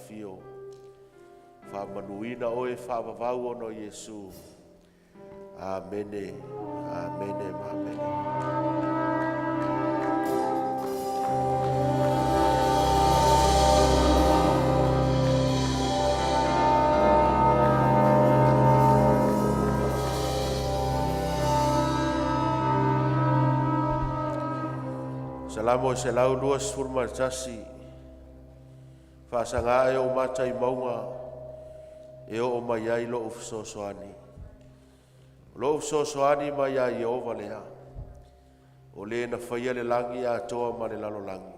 fio. Whamanuina oe whavavau ono Yesu. Amene, amene, amene. Salamo se lau lua sfurma tasi. Whasanga e o mata I maunga. E o mai ai lo ufsosoani. Lo ufsosoani mai ai Yehova lea. O le na whaia le langi a toa ma le lalo langi.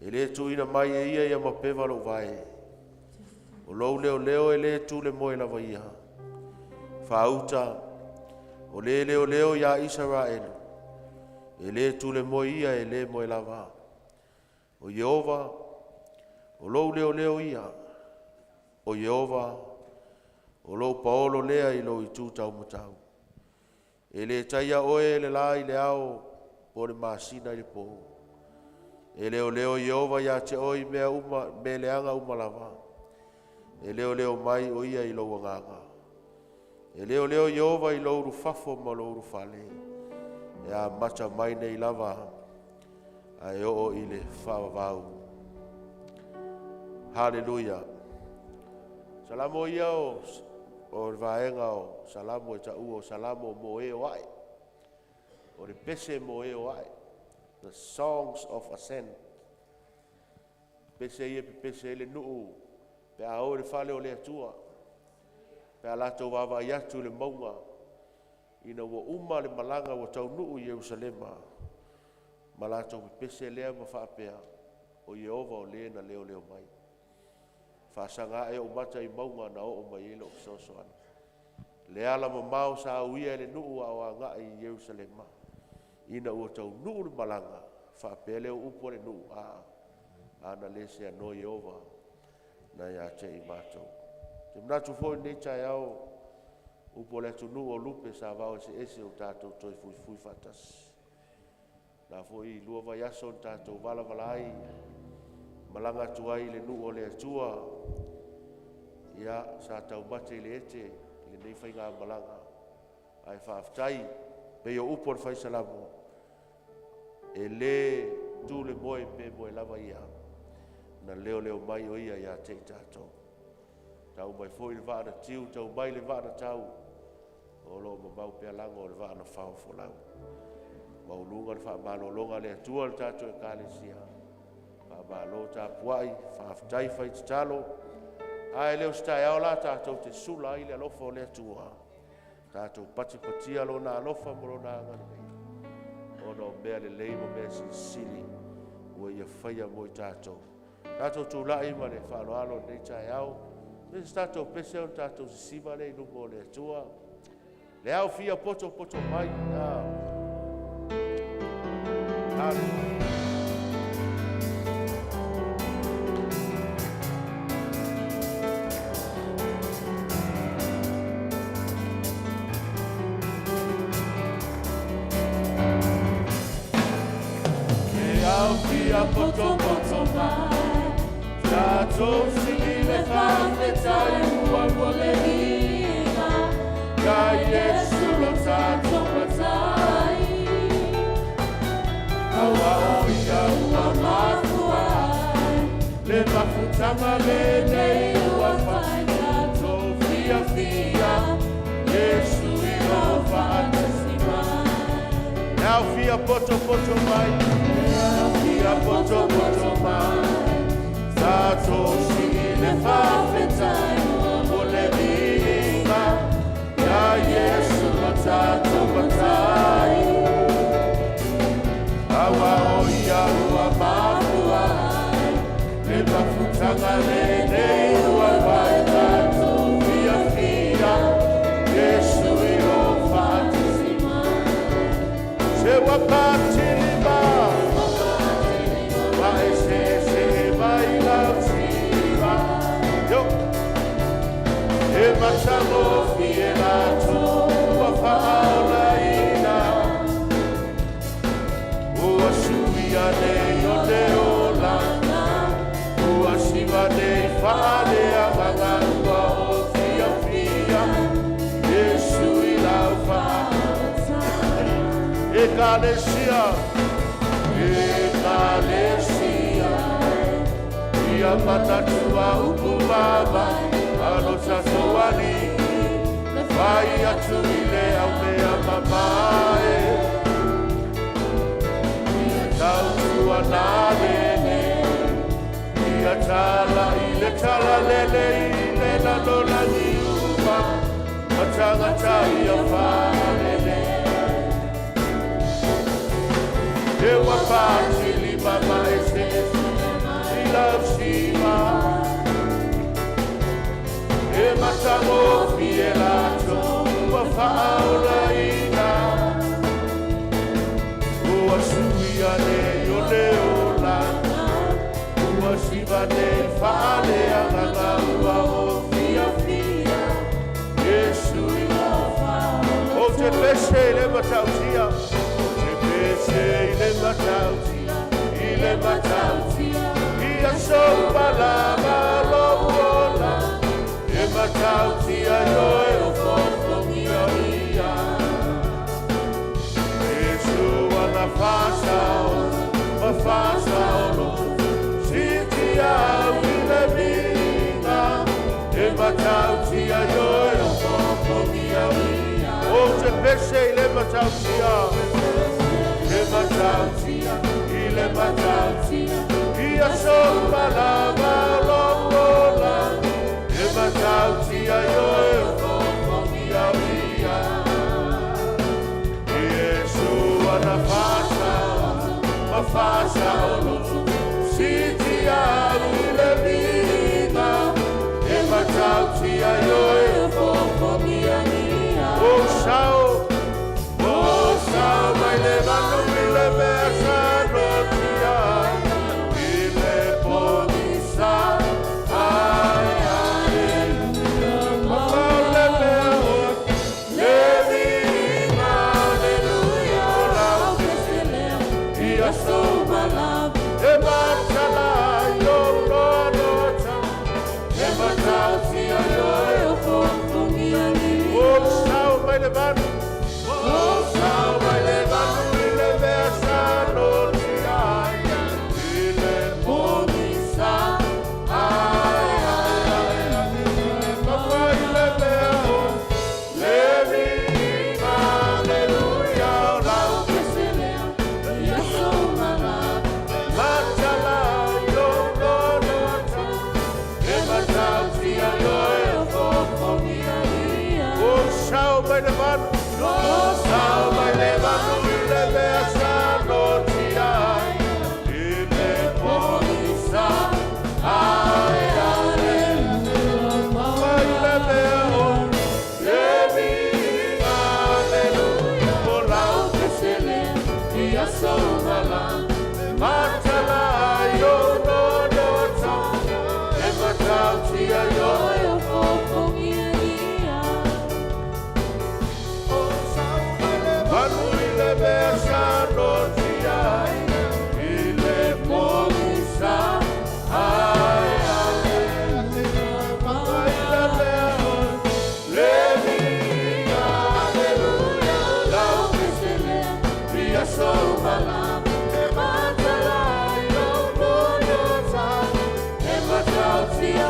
E le tu ina mai e ia ia mapewa lo vai. O lo leo leo e le tu le moe la vai iha. Whauta. O le leo leo ia Israelu. E le tu le moe ia e le moe lava. O Yehova, o lou leo leo ia. O Yehova, o lou paolo lea I lo I tu tau matau. E le taia oe le la I le ao, po le masina I le po. E leo leo Yehova ia te oi mea uma, me leanga uma lava. E leo leo mai o ia I lo wanganga. E leo leo Yehova I lo rufafo ma lo rufale. E a mata mai nei lava a e o I le whawavau. Hallelujah. Salamo ia o vaenga o salamo e tau o salamo mo e o ai. O re pese mo e o ai. The songs of ascent. Pese ia pe pese ele nuu. Pe a o re fale o le atua. Pe a lato wawa iatu le maunga. Ina wa uma le malanga wa tau nuu Yerusalema. Malato pese lea ma whaapea. O Yehova o lea na leo leo mai. Whasanga e o mata I maunga na o mai ilo sosoana. Le ala ma mau sa uia le nuu a wa nga I Yerusalema. Ina ua tau nuu le malanga. Whaapea leo upo le nuu a. Ana le se no Yehova. Na ya te I matou. Te mnatu fo nei tai au. Upo le tu nuu o lupe sa vau se ese o tatou toi fui fui fatas. Na fo I lua vai aso o tatou vala ai. Malanga tuai le nuu o le atua. Ia sa tau mate le ete. Le nei whai ngā malanga. Ai whaaftai. Pe o upo le whai salamo. E le tu le moe pe moe lava ia. Na leo leo mai o ia ia te tatou. Tau mai foi le vana tiu, tau mai le vana tau. O lo ma mau pe lango o le vana whao folau. Maulunga le wha malolonga le atua le tatou e kālesia. Malo ta puai, whaaftai whai te talo. Ai leo stai au la tātou te sula I le alofa o le atua. Tātou pati patia lo na alofa mo lo na angana. O no mea le leima mea sinsili. Ua ia whaia mo I tātou. Tātou tū lai ma le whaaloalo nei tai au. Nese tātou pese o tātou sisiva le inumo o le atua. Le au fia poto poto mai. Hallelujah. Poto poto mai, tātou sigi le whawhetai ua ua le hina, ka Yesu lo tātou patai. Aua o ia ua mafuai, le mafutanga le nei ua whai tātou fia fia, Yesu I o whaatasi mai. Now fia poto poto mai. Fia poto poto mai, tātou sigi le whawhetai o le hina, ka Yesu lo tātou patai. Aua o ia ua mafuai, le mafutanga le nei ua vai tātou fia fia, Yesu I o whaatasi mai. Se wapati Machamo fielato ua whaalaina, ua suia nei o te olanga, ua siwa nei Ekalesia, Ekalesia, ia matatua upu baba, alo sasoani, vai atu ile au mea mamae, ia tautua nalele, ia tala ile tala lele ile la lola niuma, matanga ia whalele. E wapati li mama ese, she loves Shiva. E matango fielato, ua whaola ina. Ua suia ne o leola, ua Shiva ne whaale anganga ua o fia fia. Yesu ua whaola. O te pese le matautia. Ile matautia, ia sopa lava lola, e matautia yo e o fofo mia ia. Yesu ana fasa olo, sitia wile mina, e matautia yo e o fofo mia ia. O te pese ile matautia. Ile matautia, ia sopa lava lola, e matautia yo e fofo mia ia. Yesu ana fasa olo, sitia ule mina, e matautia yo e fofo mia ia. O sao, mai levando mille versa notia, mille pomisa, ai ai, le vero, le vina, alleluia, la uccelea, ia somala, e marchala, io nota, e matautia io e o fofo mia lia. Oh, sao mai levando. Matautia,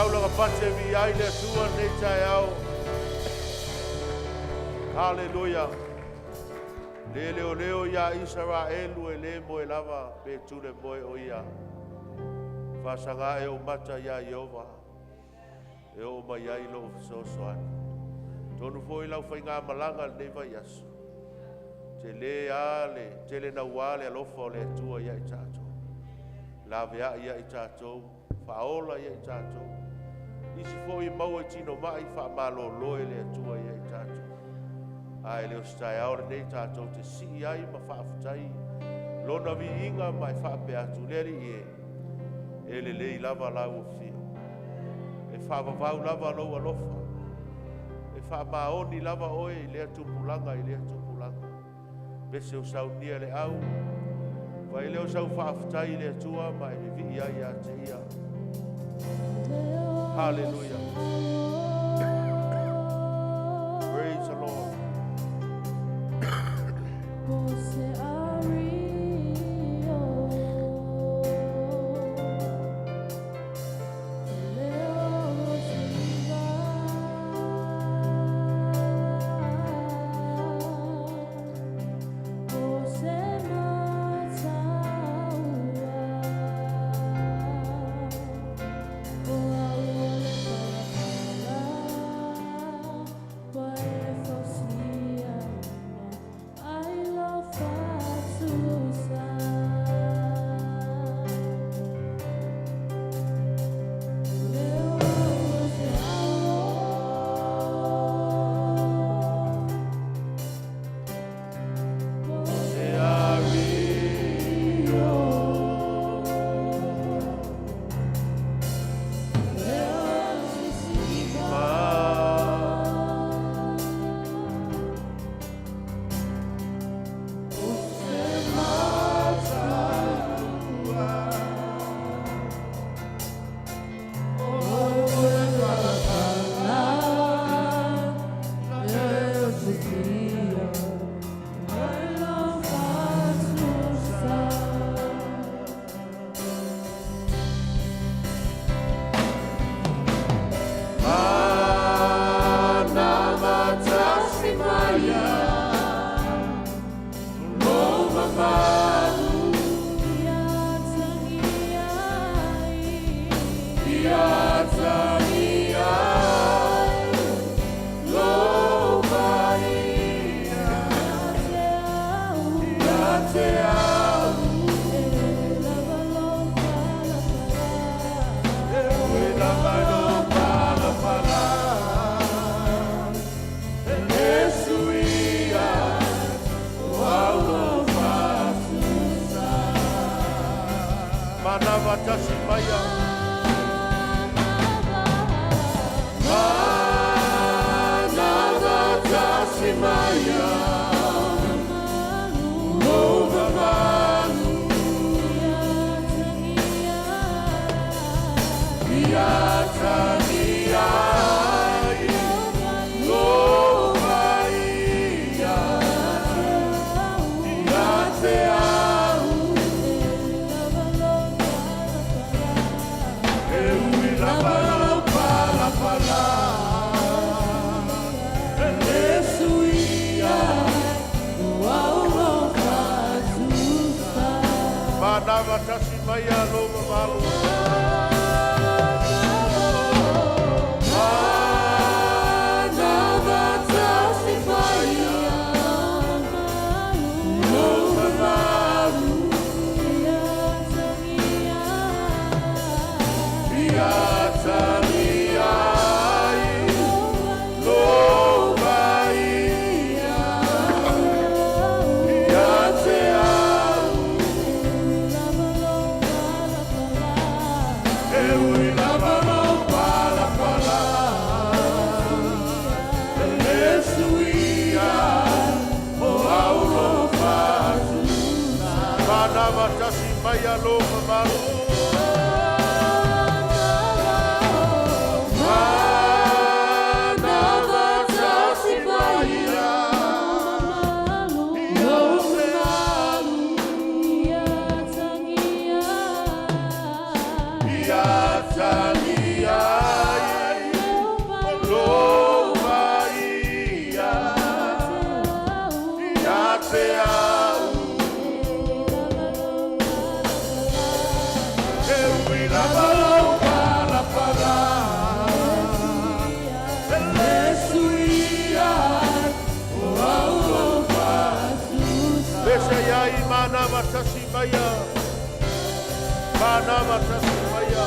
taulanga pate vi ai le tua nei tai au. Hallelujah. Leo leo ya Israelu ele mo lava pe tule mo o ia. Fasanga e o mata ya Yehova. E o mai ai lo so soan. Tonu foi lau fai ngā malanga nei vai asu. Te le ale, te le na wale alofa le tua ia i tato. La vea ia i tato, faola ia i tato. Isi foi mau e tino mai fa malo loe le tua ia i tato. Ai leo stai aore nei tato te si ai ma fa afutai. Lona vi inga mai fa pe atu leri ie. Ele lei lava lau o fio. E fa vavau lava lau alofa. E fa maoni lava oe i lea tupulanga i lea tupulanga. Bese o sau nia le au. Vai leo sau fa afutai le tua ma e vi ia ia te ia. Hallelujah. Praise the Lord. Tangia Pese yai mana matasi maya. Mana matasi maya.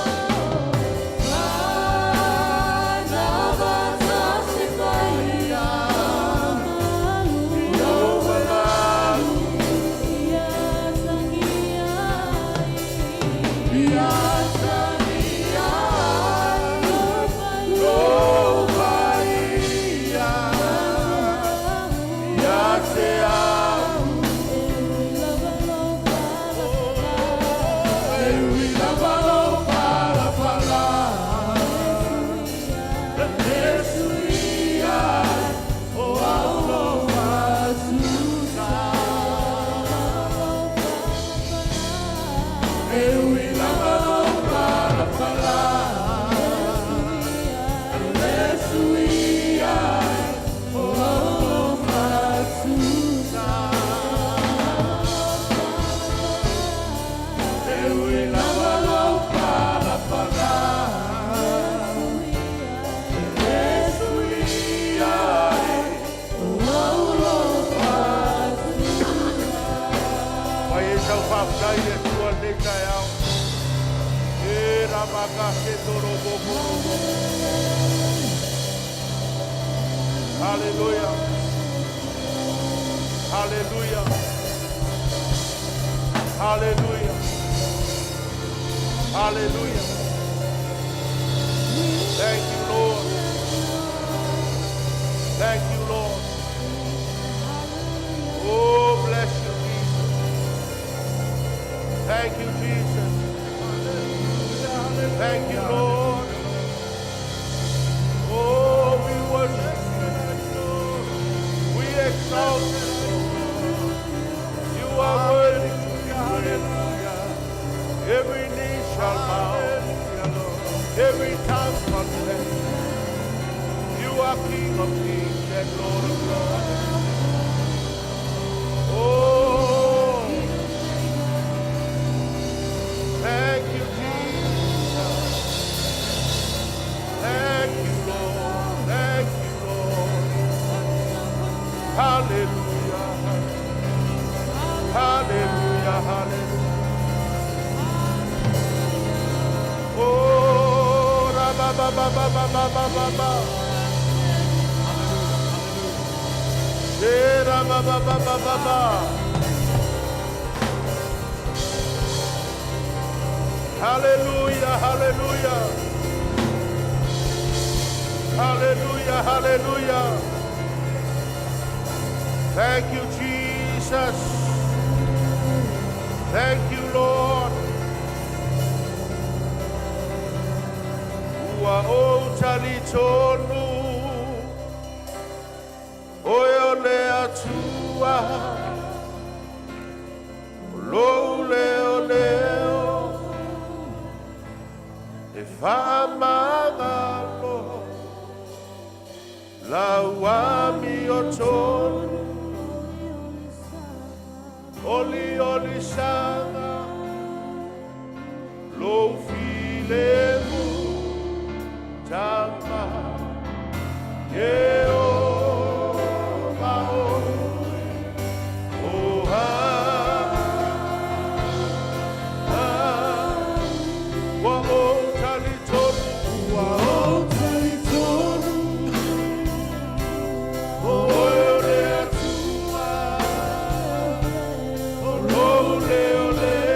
Hallelujah. Hallelujah. Hallelujah. Hallelujah. Thank you, Lord. Thank you, Lord. Oh, bless you, Jesus. Thank you, Jesus. Thank you, Lord. Oh, we worship you. We exalt you. You are worthy to be praised. Every knee shall bow. Every tongue confess. You are King of kings and Lord of lords. Oh, thank you, Jesus. Thank you, Lord. Thank you, Lord. Hallelujah. Hallelujah. Hallelujah. Oh, ra ba ba ba ba ba ba ba ba ba. Ra ba ba ba ba ba ba. Hallelujah. Hallelujah. Hallelujah, hallelujah. Thank you, Jesus. Thank you, Lord. Ua o tali tonu, oyo le atua, lo leo leo, e whamangalo. La wami o tonu, oli oli sanga, lo filemu tama, ye o mao, o ha, wa o tali tonu, wa o tali tonu. Ole, ole,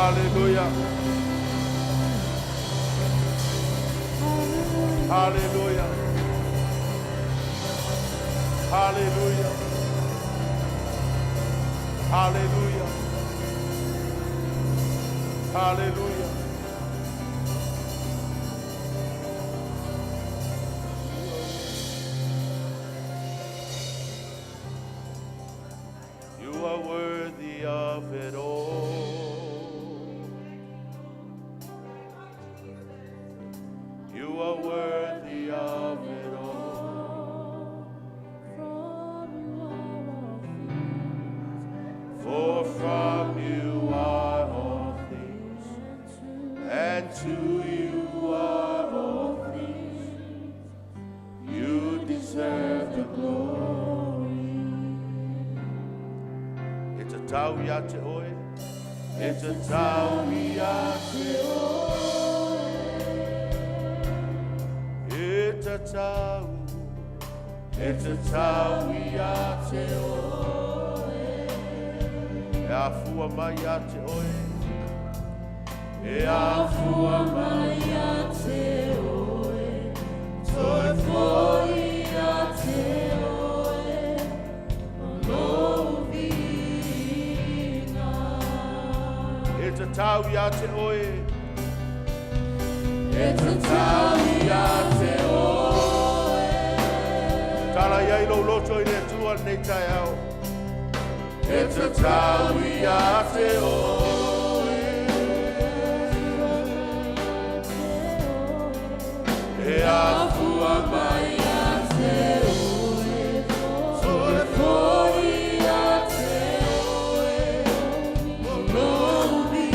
Hallelujah. Hallelujah. Hallelujah. Hallelujah. Hallelujah. You are worthy of it all. You are worthy of it all. For from you are all things, and to you are all things. You deserve the glory. It's a tau ia te oe. It's a tau ia te oe. It's a tau. It's a tau ia te oe. E a fua mai ia te oe. E a fua mai ia te oe. Toi foi ia te oe. Lovina. It's a tau ia te oe. It's a tau ia te oe. Tala iai lo loto i le tua nei tai au. It's a tau ia te oe. E a fua mai ia te oe. Toi foi ia te oe. Lovina.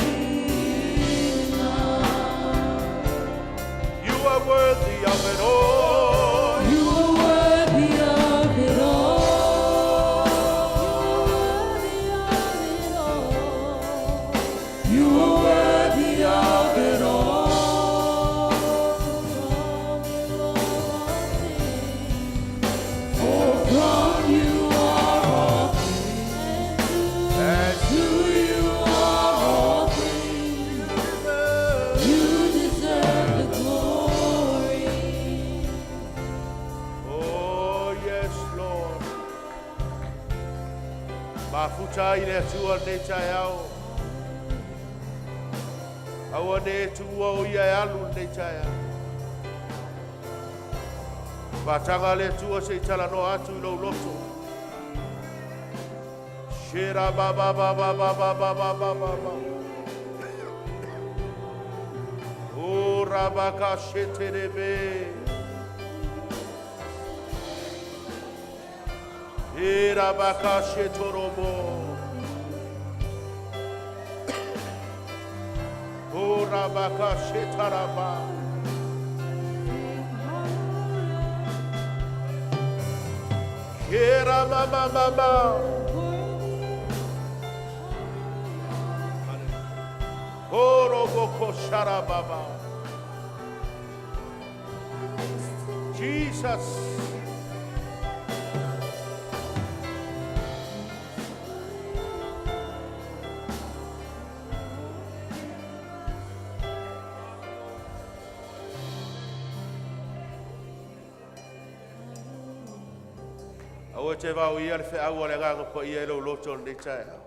You are worthy of it all. You are worthy of it all. You are worthy of it all. For from you are all things, and to you are all things. You deserve the glory. Oh, yes, Lord. Mafuta i le tua nei tai au. Aua ne tua o ia e alu nei tai au. Patanga le tua se tala no atu lo loto. Shira ba ba ba ba ba ba ba ba ba ba ba. O rabaka sheterebe. E rabaka shetorobo. O rabaka shetaraba. Kera mama mama. Horoboko sharababa. Jesus. Aua te vau ia le wheau le nganga po ia lo loto nei tai au.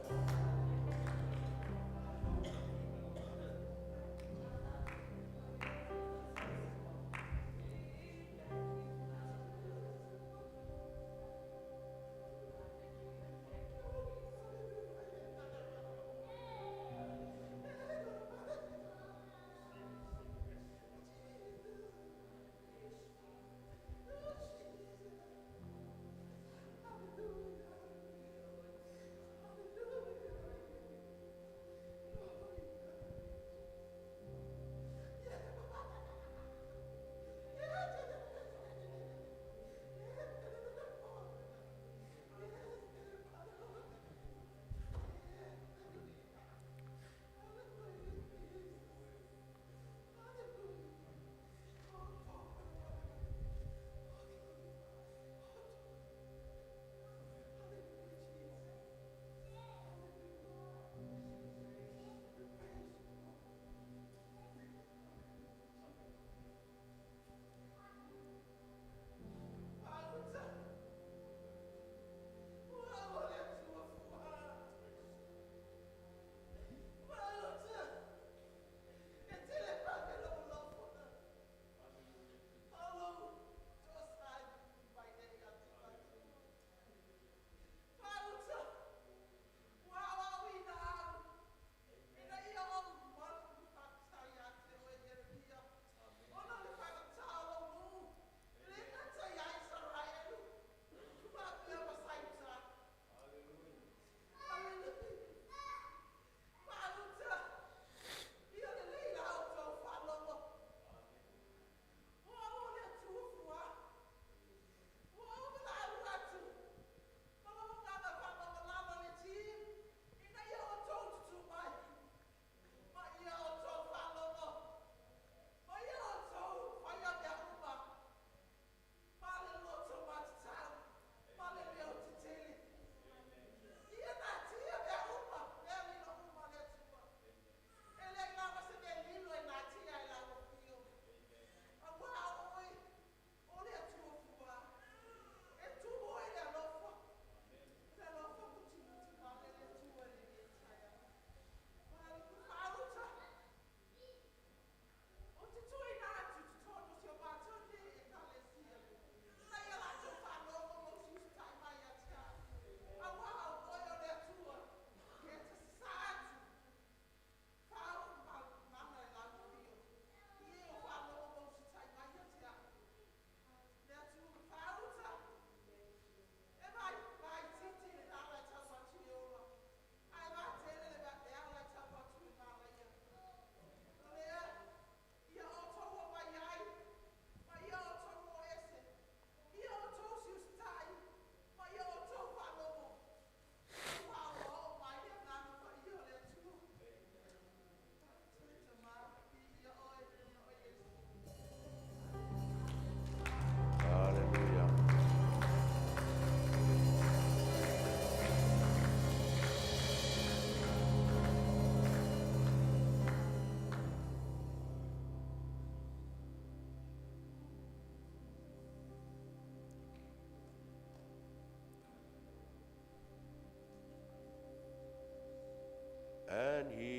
and He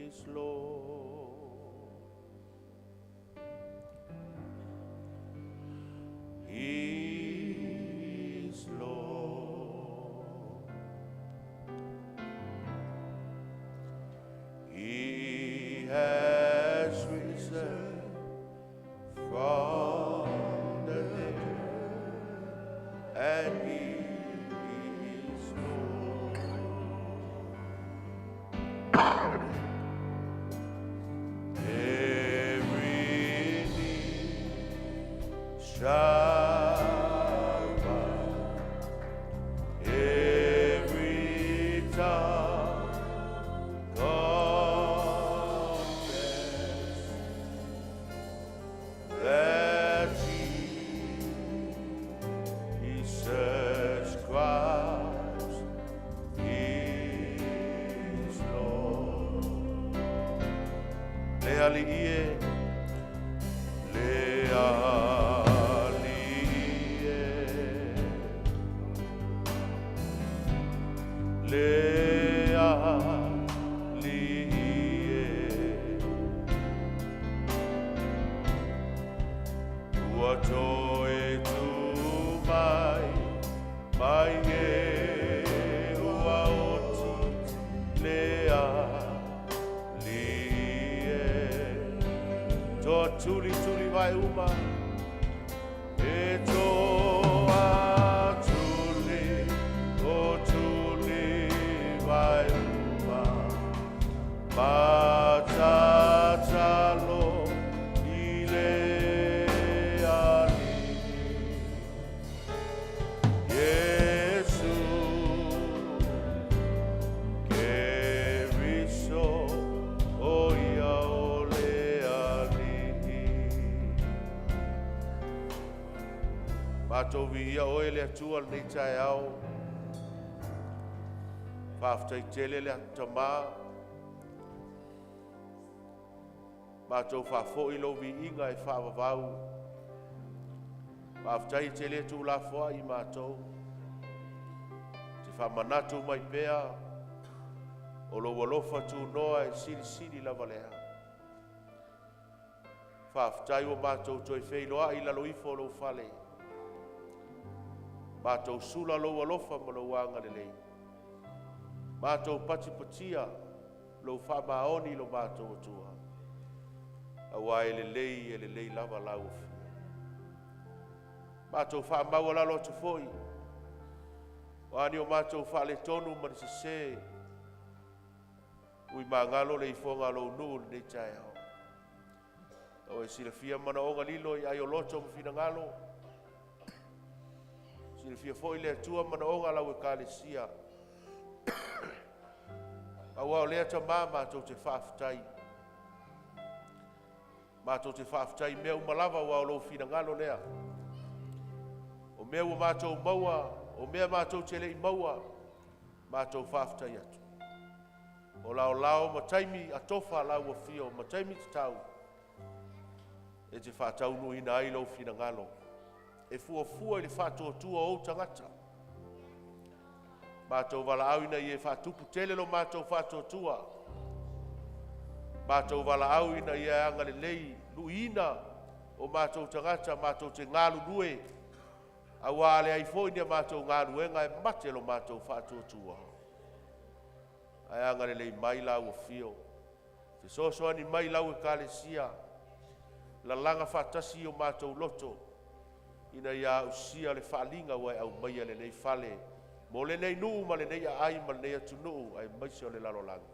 is Lord. He is Lord. He has risen from the dead, and He is Lord. Every knee shall bow, every tongue confess that Jesus Christ is Lord. Leali ie, leali ie, leali ie. Ua toe tu mai, mai e ua oti leali e. Toa tuli tuli vai uma, e toa tuli, o tuli vai uma. Matatalo i leali. Yesu, keriso, o ia o leali. Matou via o ele atua nei tae au. Whaftai tele le atama. Matou whafo i lo vi inga e whawawau. Whaftai tele tu la foa i matou. Te whamanatu mai pea. O lo walofa tu noa e siri siri lava lea. Whaftai o matou toi wheiloa i lalo ifo lo whale. Matou sula lo walofa ma lo wanga lelei. Matou pati patia lo whamaoni lo matou atua. Awa ele lei lava lau fi. Matou whamau ala lo tu foi. Wani o matou whale tonu man se se. Ui mangalo le ifonga lo nuu le tai au. O e silafia mana onga lilo i ai o loto mfina ngalo. Silafia foi le atua mana onga lau e kalesia. Awa o lea tamā matou te whaftai. Matou te whaftai mea umalawa wa o lo fina ngalo lea. O mea ua matou maua, o mea matou te lei maua, matou whaftai atu. O lao ma taimi atofa lau a fio, ma taimi te tau. E te whatau no ina ai lo fina ngalo. E fua i le whatua tua o tangata. Matou wala au ina i e whatupu tele lo matou whatua tua. Matou wala au ina i e anga le lei luina o matou tangata, matou te ngalu nue. Awa ale ai fo ina matou ngalu enga e mate lo matou whatua tua. Ai anga le lei mai lau a fio. Te soso ani mai lau e kalesia. La langa whatasi o matou loto. Ina ia usia le whalinga wai au mai le nei fale. Mo le nei nuu ma le nei ai ma le nei atu nuu ai maisi o le lalo langa.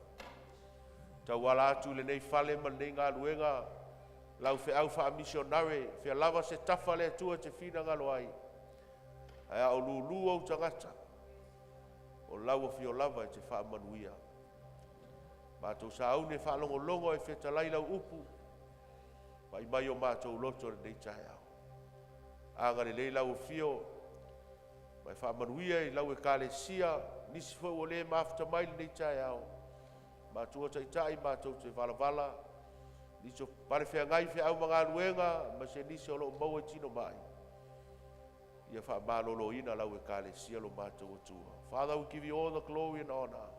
Ta wala atu le nei fale ma le nei ngā luenga. Lau fe au wha misionare. Fea lava se tafa le atua te whina ngalo ai. Ai au lulu au tangata. O lau a fio lava e te wha manuia. Mātou sa au ne wha longo longo e wheta lau upu. Pai mai o mātou loto le nei tae au. Anga le lau fio. Mai whamanuia i lau e kalesia, nisi fo o le mafta mai le nei tae au. Mātua taitai, mātou te vala, niso pare whea ngai whea au mga luenga, ma se nisi o lo maua tino mai. Ia wha malolo ina lau e kalesia lo mātou atua. Father, we give you all the glory and honor.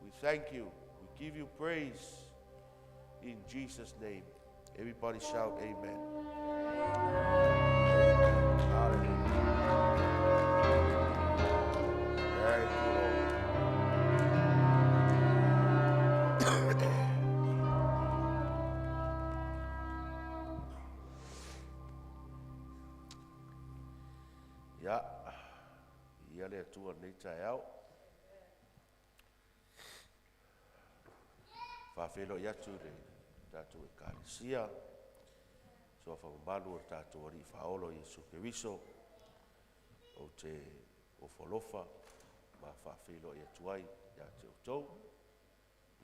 We thank you. We give you praise in Jesus' name. Everybody shout amen. Hallelujah. Thank you, Lord. Ja, ia le atua nei tae au. Whawhelo i atu le tātou e kālesia. So whamalu o tātou ari whaolo i Jesu Keriso. O te ofolofa, ma whawhelo i atu ai, ia te utou.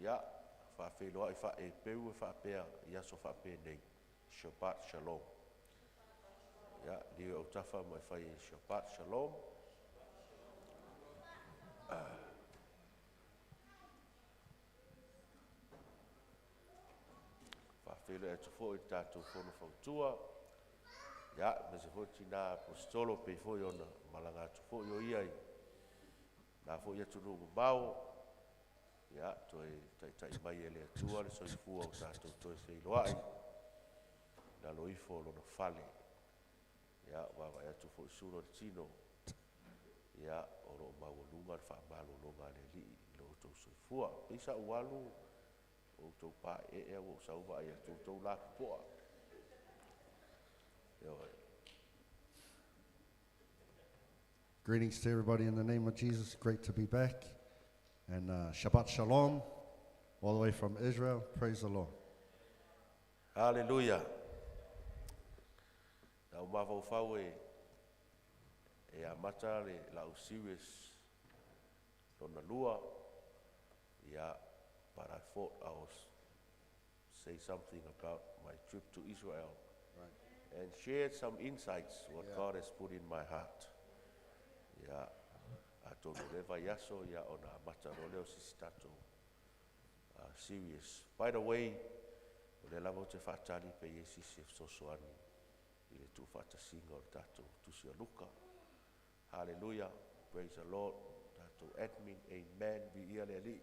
Ia, whawhelo ai wha e peu e whapea, ia so whapea nei. Shabbat Shalom. Ia, ni o tafa mai whai e Shabbat Shalom. Whawhelo e atu fo i tātou whono whautua. Ia, me se foti nā apostolo pe fo i ona malanga atu fo i o iai. Nā fo i atu nungu mau. Ia, toi tai mai e le atua le soifua o tātou toi wheiloai. Nā loifo lona whale. Ia, wawa e atu fo i suro le tino. Ia, oro o mawalunga le whaamalo longa le li lo tau soifua. Pisa ualu o tau pā e o sauwa ai atu tau la poa. Greetings to everybody in the name of Jesus. Great to be back. And Shabbat Shalom, all the way from Israel. Praise the Lord. Hallelujah. Nau mawau e amata le lau serious lona lua. Yeah, but I thought I was say something about my trip to Israel. And shared some insights what God has put in my heart. Yeah, ato leva yaso ya ona mataroleo sistato serious. By the way, le lavo te fatali pe yesi se sosoani ile tu fata singa o tato tu sia luka. Hallelujah, praise the Lord. Tato admin, amen. Bi ia le li.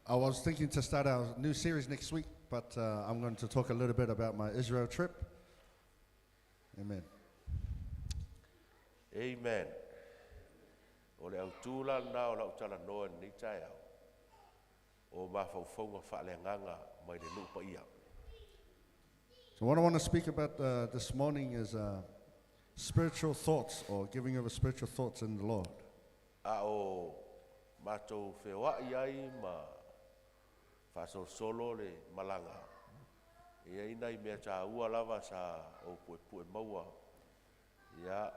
I was thinking to start our new series next week, but I'm going to talk a little bit about my Israel trip. Amen. Amen. O le au tūla na o lau tala noa ni tai au. O mawhauwhaunga whaaleanganga mai le lupa ia. So what I want to speak about this morning is spiritual thoughts, or giving over spiritual thoughts in the Lord. A o mātou whewai ai ma whasol solo le malanga. Ia ina I mea tā ua lava sa o pue maua. Ia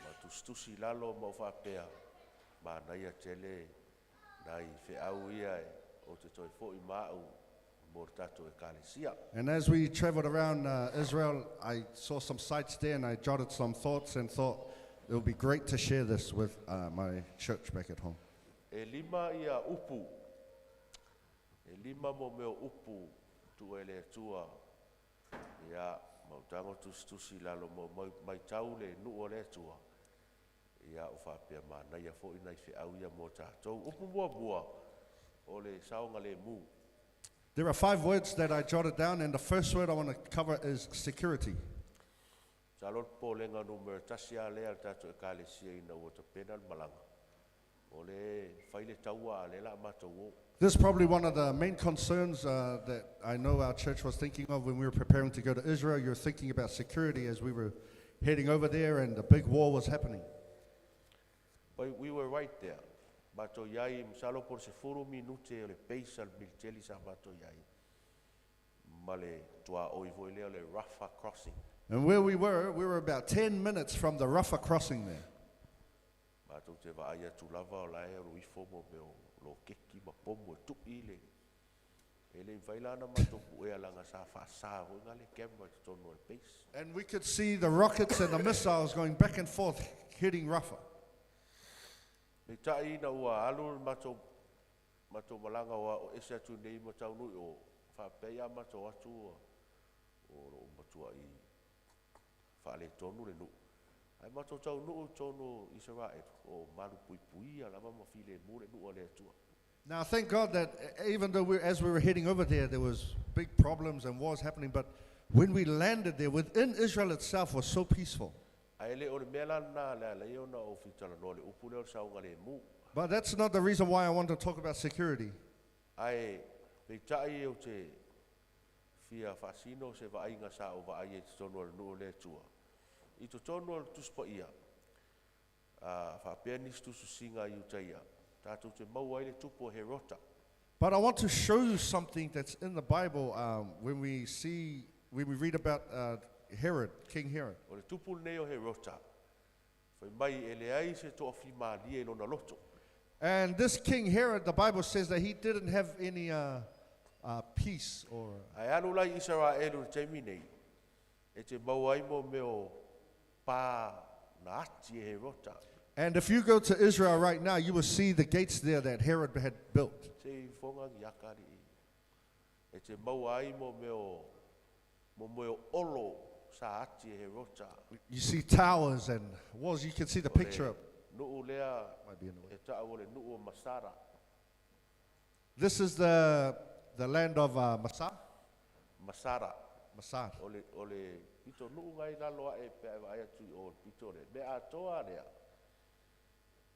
ma tustusi lalo mau whapea. Ma naia tele nai whiau ia e o te toi fo I mau mor tato e kālesia. And as we traveled around Israel, I saw some sites there and I jotted some thoughts and thought it would be great to share this with my church back at home. E lima ia upu. E lima mo meo upu tu ele tua. Ia mautango tustusi lalo mo mai tau le nuo le tua. Ia o whapea ma naia fo ina I whiau ia mo tātou. Upu mua o le saonga le mu. There are 5 words that I jotted down, and the first word I want to cover is security. Salot po lenga numero tasia le al tātou e kālesia ina o te pena malanga. O le whaile taua le la mātou. This is probably one of the main concerns that I know our church was thinking of when we were preparing to go to Israel. You're thinking about security as we were heading over there and the big war was happening. But we were right there. Mato yai msalo por se furu minute le peisa militeli sa mato yai. Male tua oivoile le Rafah crossing. And where we were about 10 minutes from the Rafah crossing there. Mato te va aya tu lava o lai ro ifo mo meo lo keki ma pomo tu ile. Ele vailana mato pu e langa sa fa sa ho ngale camera to no le peis. And we could see the rockets and the missiles going back and forth hitting Rafah. Me tai na ua alu mato malanga wa ese atu nei mo tau nui o fa peia mato atu o matua I fa le tonu le nu Ai mato tau nuu tono Israel o malu pui pui ala mama file mure nuu le tua. Now, thank God that even though as we were heading over there was big problems and wars happening, but when we landed there, within Israel itself was so peaceful. Ai le o le mela na le ona o fitala no le upu le o saunga le mu. But that's not the reason why I want to talk about security. Ai pe tai o te fia fasino se va inga sa o va ai te tono nuu le tua. I to tono tuspa ia. Fa penis tu singa i utaia. Tātou te mau ai le tupo he rota. But I want to show you something that's in the Bible when we read about Herod, King Herod. O le tupu neo he rota. Fai mai e le ai se to afi mali e lona loto. And this King Herod, the Bible says that he didn't have any peace or... Ai anu lai Israelu te minei. E te mau ai mo meo pā na ati e he rota. And if you go to Israel right now, you will see the gates there that Herod had built. Te fonga yakari. E te mau ai mo meo olo sa ati e he rota. You see towers and walls. You can see the picture of... Nuu lea Might be in the way. e ta o le nuu masara. This is the land of Masar. Masara. O le pito nuu ngai laloa e pe ai atu o pito le. Me atoa lea.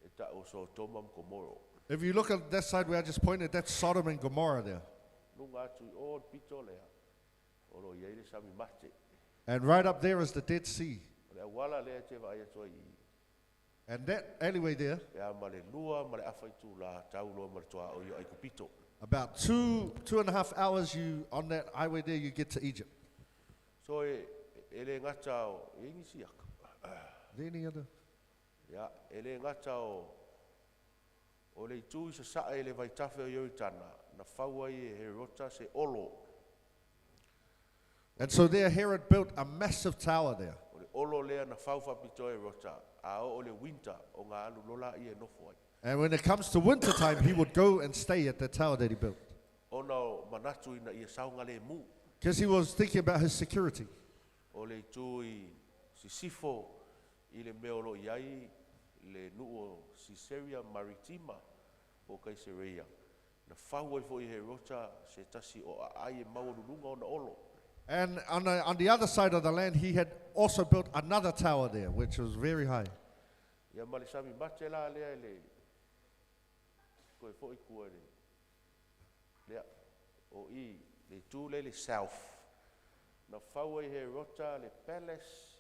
E ta o so tomam komoro. If you look at that side where I just pointed, that's Sodom and Gomorrah there. Nunga atu o pito lea. O lo iei le sami mate. And right up there is the Dead Sea. O le awala lea te vai atua i. And that alleyway there, Pe a ma le lua ma le awhaitu la tau loa ma le toa o i ai kupito. about 2.5 hours you on that highway there, you get to Egypt. So e le ngata o e ingi siaka. Is there any other? Ya, e le ngata o le itu i sa saa e le vai tafe o yoi tana. Na whaua i e he rota se olo. And so there Herod built a massive tower there. O le olo lea na whauwha pito e rota. A o le winter o ngā anu lola i e nofo ai. And when it comes to winter time, he would go and stay at the tower that he built. Ona o manatu ina i e saunga le mu. Because he was thinking about his security. O le itu i sisifo i le meolo i ai le nuo Caesarea Maritima o Caesarea. Na whaua i fo i he rota se tasi o a ai e maurununga o na olo. And on the other side of the land, he had also built another tower there, which was very high. Ia ma le sami mate la lea le koe fo i kua lea o i le tū le south. Na whaua i he rota le palace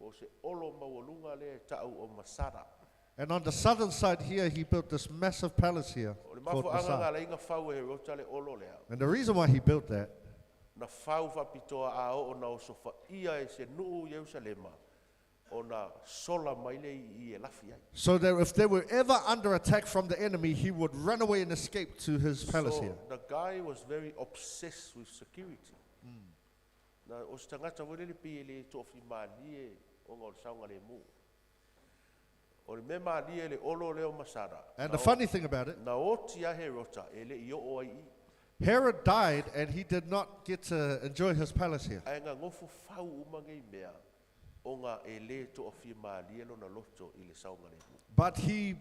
o se olo mawalunga le tau o Masara. And on the southern side here, he built this massive palace here O le called mafo anga ngā Masar. leinga whaua he rota le olo lea. And the reason why he built that, Na whau whapitoa a o na o sofa ia e se nuu Yerusalema o na sola maile i e lafi ai. so that if they were ever under attack from the enemy, he would run away and escape to his palace So here. the guy was very obsessed with security. Na o se tangata wale le pi le tofi mali e o ngā saunga le mu. O le me mali e le olo leo Masara. And the funny thing about it, Na o tia he rota e le i o ai i. Herod died and he did not get to enjoy his palace here. Ai ngā ngofu whau umangei mea o ngā e le tofi mali e lo na loto i le saunga le mu. But he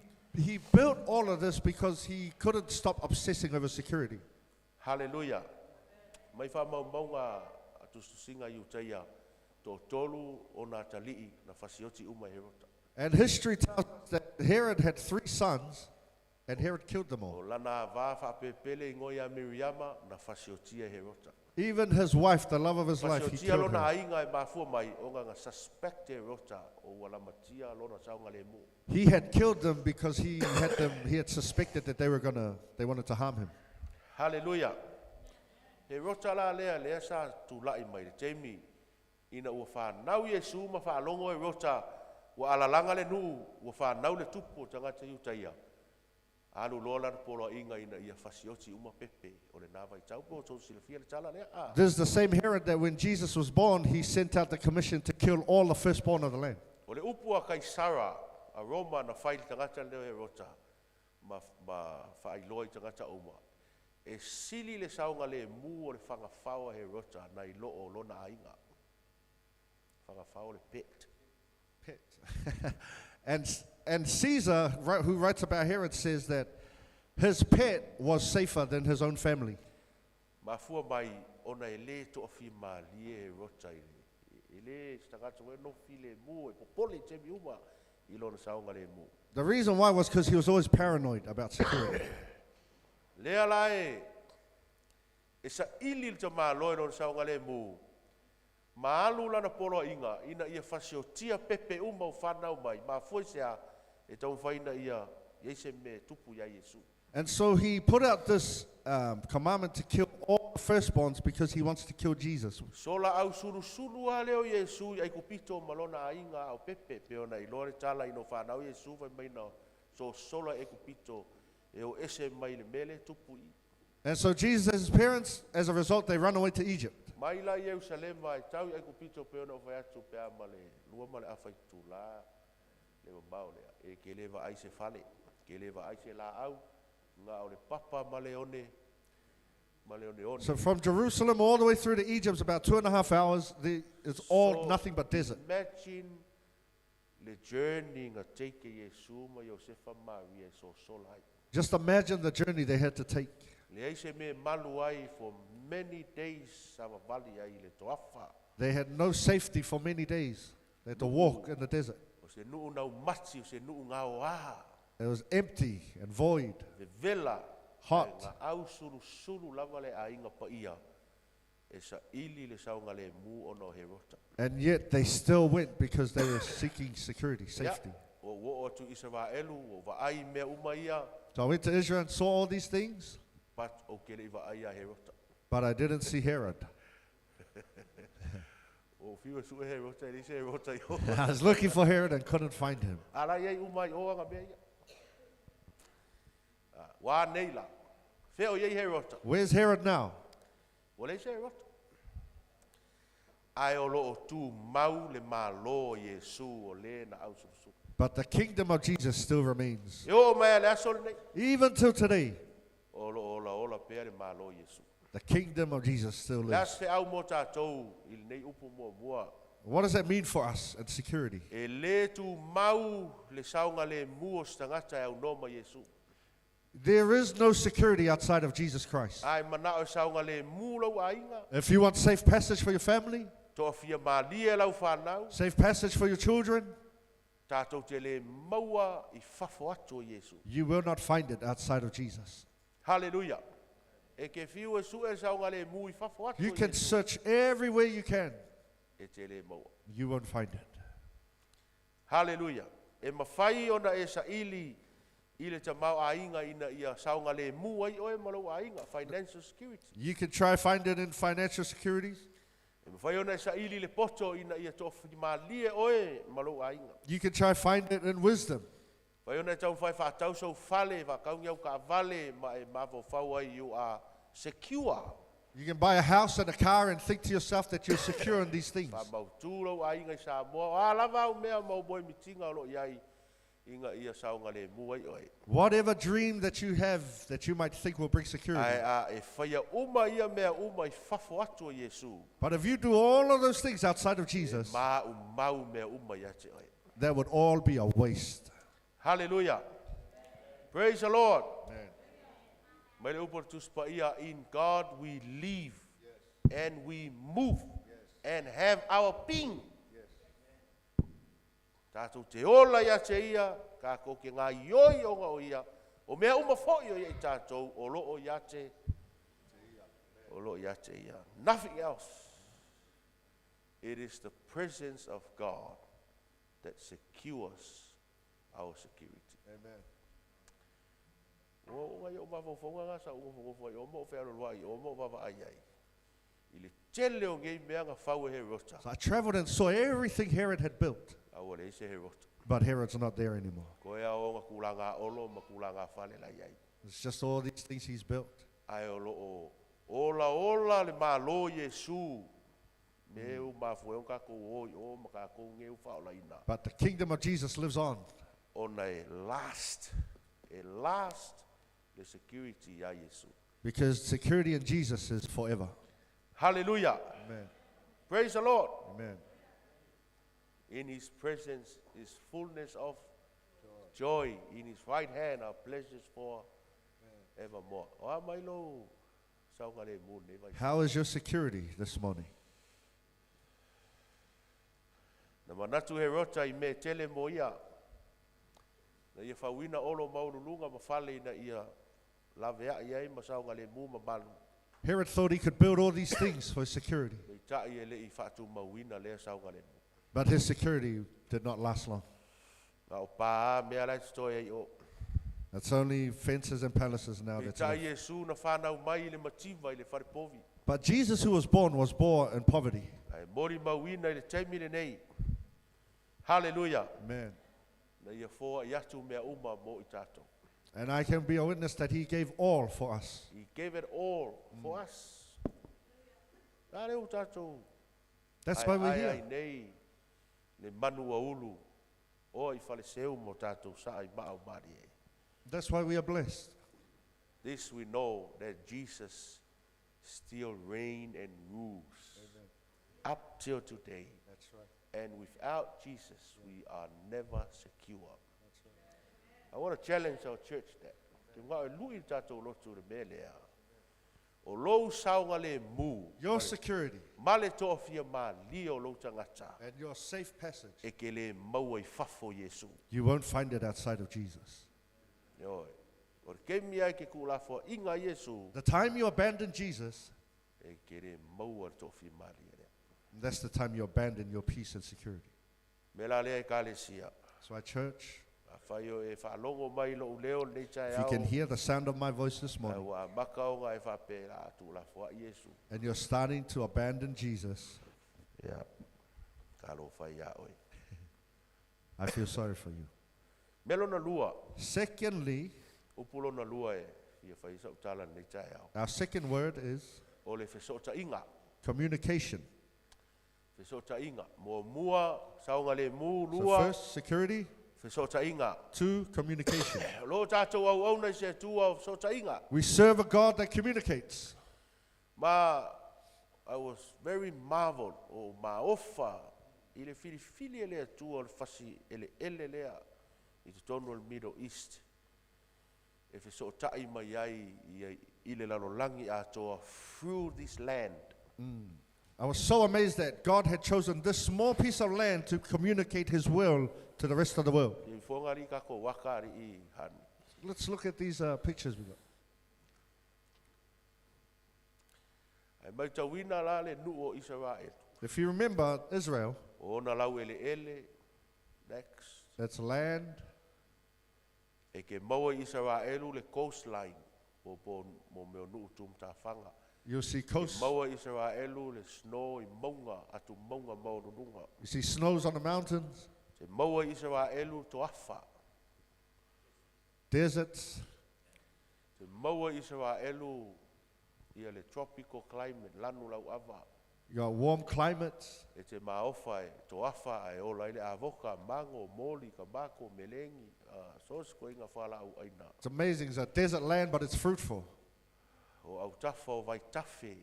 built all of this because he couldn't stop obsessing over security. Hallelujah. Mai wha mau ngā atustusinga i utaia tō tolu o nā talii na whasioti uma he rota. And history tells us that Herod had 3 sons and Herod killed them O all. lana vā whapepele i ngoia Miriama na whasiotia he rota. Even his wife, the love of his life, he Whasiotia killed lona her. ainga e mafua mai o ngā suspect he rota o walamatia lona saunga le mu. He had killed them because he had suspected that they wanted to harm him. Hallelujah. He rota la lea sa tūlai mai le teimi ina ua whanau Yesu ma whaalongo e rota ua alalanga le nuu ua whanau le tupu o tangata i utaia. Alu lola na polo inga ina ia whasioti uma pepe o le nawa i taupo o tō silafia le tala lea. This is the same Herod that when Jesus was born, he sent out the commission to kill all the firstborn of the land. O le upu a Kaisara a Roma na whai tangata leo e rota ma whailoa i tangata uma. E sili le saunga le mu o le whangawhaua he rota na i loo lona ainga. Whangawhaua le pet. Pet. And Caesar, who writes about Herod, says that his pet was safer than his own family. Mafua mai ona ele to afi mali e rota ele stagato no file mu e popole te miuma ilona saunga le mu. The reason why was because he was always paranoid about security. Lea lai e sa ili te malo ilona saunga le mu. Maalu lana polo inga ina ia fasio tia pepe uma o whanau mai mafua sea e tau whaina ia yeise me tupu ya Yesu. And so he put out this commandment to kill all firstborns because he wants to kill Jesus. Sola au suru a leo Yesu ai kupito malona ainga au pepe peona I lore tala ino whanau Yesu vai maina so sola e kupito e o ese mai le mele tupu I. And so Jesus' parents, as a result, they run away to Egypt. Mai la Jerusalem mai tau ai kupito peona vai atu pe amale lua male afai tula le mau le e ke leva ai se fale ke leva ai se la au. So from Jerusalem all the way through to Egypt, about 2.5 hours. It's all nothing but desert. Imagine the journey nga take Yesu ma Josefa Maria so solai. Just imagine the journey they had to take. Le se me malu ai for many days sama vali ai le toafa. They had no safety for many days. They had to walk in the desert. O se nuu nau mati o se nuu ngao a. It was empty and void, hot. And yet they still went because they were seeking security, safety. So I went to Israel and saw all these things, but I didn't see Herod. I was looking for Herod and couldn't find him. Where's Herod now? But the kingdom of Jesus still remains. Even till today, the kingdom of Jesus still lives. What does that mean for us and security? There is no security outside of Jesus Christ. If you want safe passage for your family, safe passage for your children, you will not find it outside of Jesus. Hallelujah. You can search everywhere you can. You won't find it. Hallelujah. Financial security. You can try find it in financial securities. You can try find it in wisdom. You are secure. You can buy a house and a car and think to yourself that you're secure in these things. Whatever dream that you have that you might think will bring security. But if you do all of those things outside of Jesus, that would all be a waste. Hallelujah. Praise the Lord. Amen. In God we live and we move and have our being. Tātou te ola ia te ia, ka ko ke ngā ioi o ngā o ia, o mea uma fōi o ia I tātou, o lo ia te ia. Nothing else. It is the presence of God that secures our security. Amen. O ngai o mafofonga ngā sa umofongofoi, o mo whēaro luai, o mo wawa ai ai. I le tele o ngei mea ngā whau he rota. So I traveled and saw everything Herod had built. But Herod's not there anymore. It's just all these things he's built. But the kingdom of Jesus lives on. The security ya Yesu. Because security in Jesus is forever. Hallelujah. Amen. Praise the Lord. Amen. In his presence is fullness of joy. In his right hand are pleasures for evermore. O mai lo saunga le mu ne vai. How is your security this morning? Na manatu he rota I me tele mo ia. Na ia fawina olo maululunga mafale na ia lavea ia ma saunga le mu mabalu. Herod thought he could build all these things for security, Mai tai e le I fatu mawina le saunga le mu. but his security did not last long. Na o pa me ala story ai o. It's only fences and palaces now Mai that's tai left. Yesu na whanau mai le mativa I le wharepovi. But Jesus, who was born in poverty. Ai mori mawina I le taimi le nei. Hallelujah. Amen. Na ia fōa I atu mea uma mo I tātou. And I can be a witness that he gave all for us. He gave it all for us. Nā reo tātou. That's why we're Ai here. nei, le manu a ulu. O I whale seu mo tātou sa I mao mari e. That's why we are blessed. This we know that Jesus still reigns and rules. Up till today. That's right. And without Jesus, we are never secure. I want to challenge our church that. Te ngā e lui tātou lotu le melea. O lou saunga le mu. Your security Male to'ofia ma lio lou tangata. and your safe passage, E ke le maua I fafo Yesu. you won't find it outside of Jesus. Yoi. O ke mia ke kulafo inga Yesu. The time you abandon Jesus, E ke le maua to'ofia ma lia. that's the time you abandon your peace and security. Mela lea ka le sia. So, our church, A whai o e whaalongo mai lo leo nei tai if you au. can hear the sound of my voice this Ai morning, wa makaonga e whapera atu la fua Yesu. and you're starting to abandon Jesus, Ya. Ka lo whai a oi. I feel sorry for you. Melo na lua. Secondly, Upulo na lua e. Ia whai sa utala nei tai au. our second word is O le whesota inga. communication. Whesota inga. Mua mua, saunga le mu So, lua. first, security. Whesota inga. Two, communication. Lo tātou au au nei se tua whesota inga. We serve a God that communicates. Ma, I was very marveled o ma ofa I le fili e lea tua o le whasi ele lea I te tonu o le Middle East. E whesotai mai ai I le lalolangi atoa through this land. I was so amazed that God had chosen this small piece of land to communicate his will to the rest of the world. I whongari kako wakari I hani. Let's look at these pictures we got. Ai mai tauina la le nu o Israel. If you remember Israel, O na lau ele. Next. that's land. E ke maua Israelu le coastline. Mo meo nuu tum ta whanga. You'll see Ke coast. maua Israelu le snow I maunga atu maunga maurununga. You see snows on the mountains, Te maua Israelu to afa. deserts. Te maua Israelu ia le tropical climate lanu lau ava. You got warm climates. E te maofa e to afa e ola ile avoka, mango, moli, kabako, melengi, sos ko inga whala au aina. It's amazing. It's a desert land, but it's fruitful. O au tafa o vai tafe.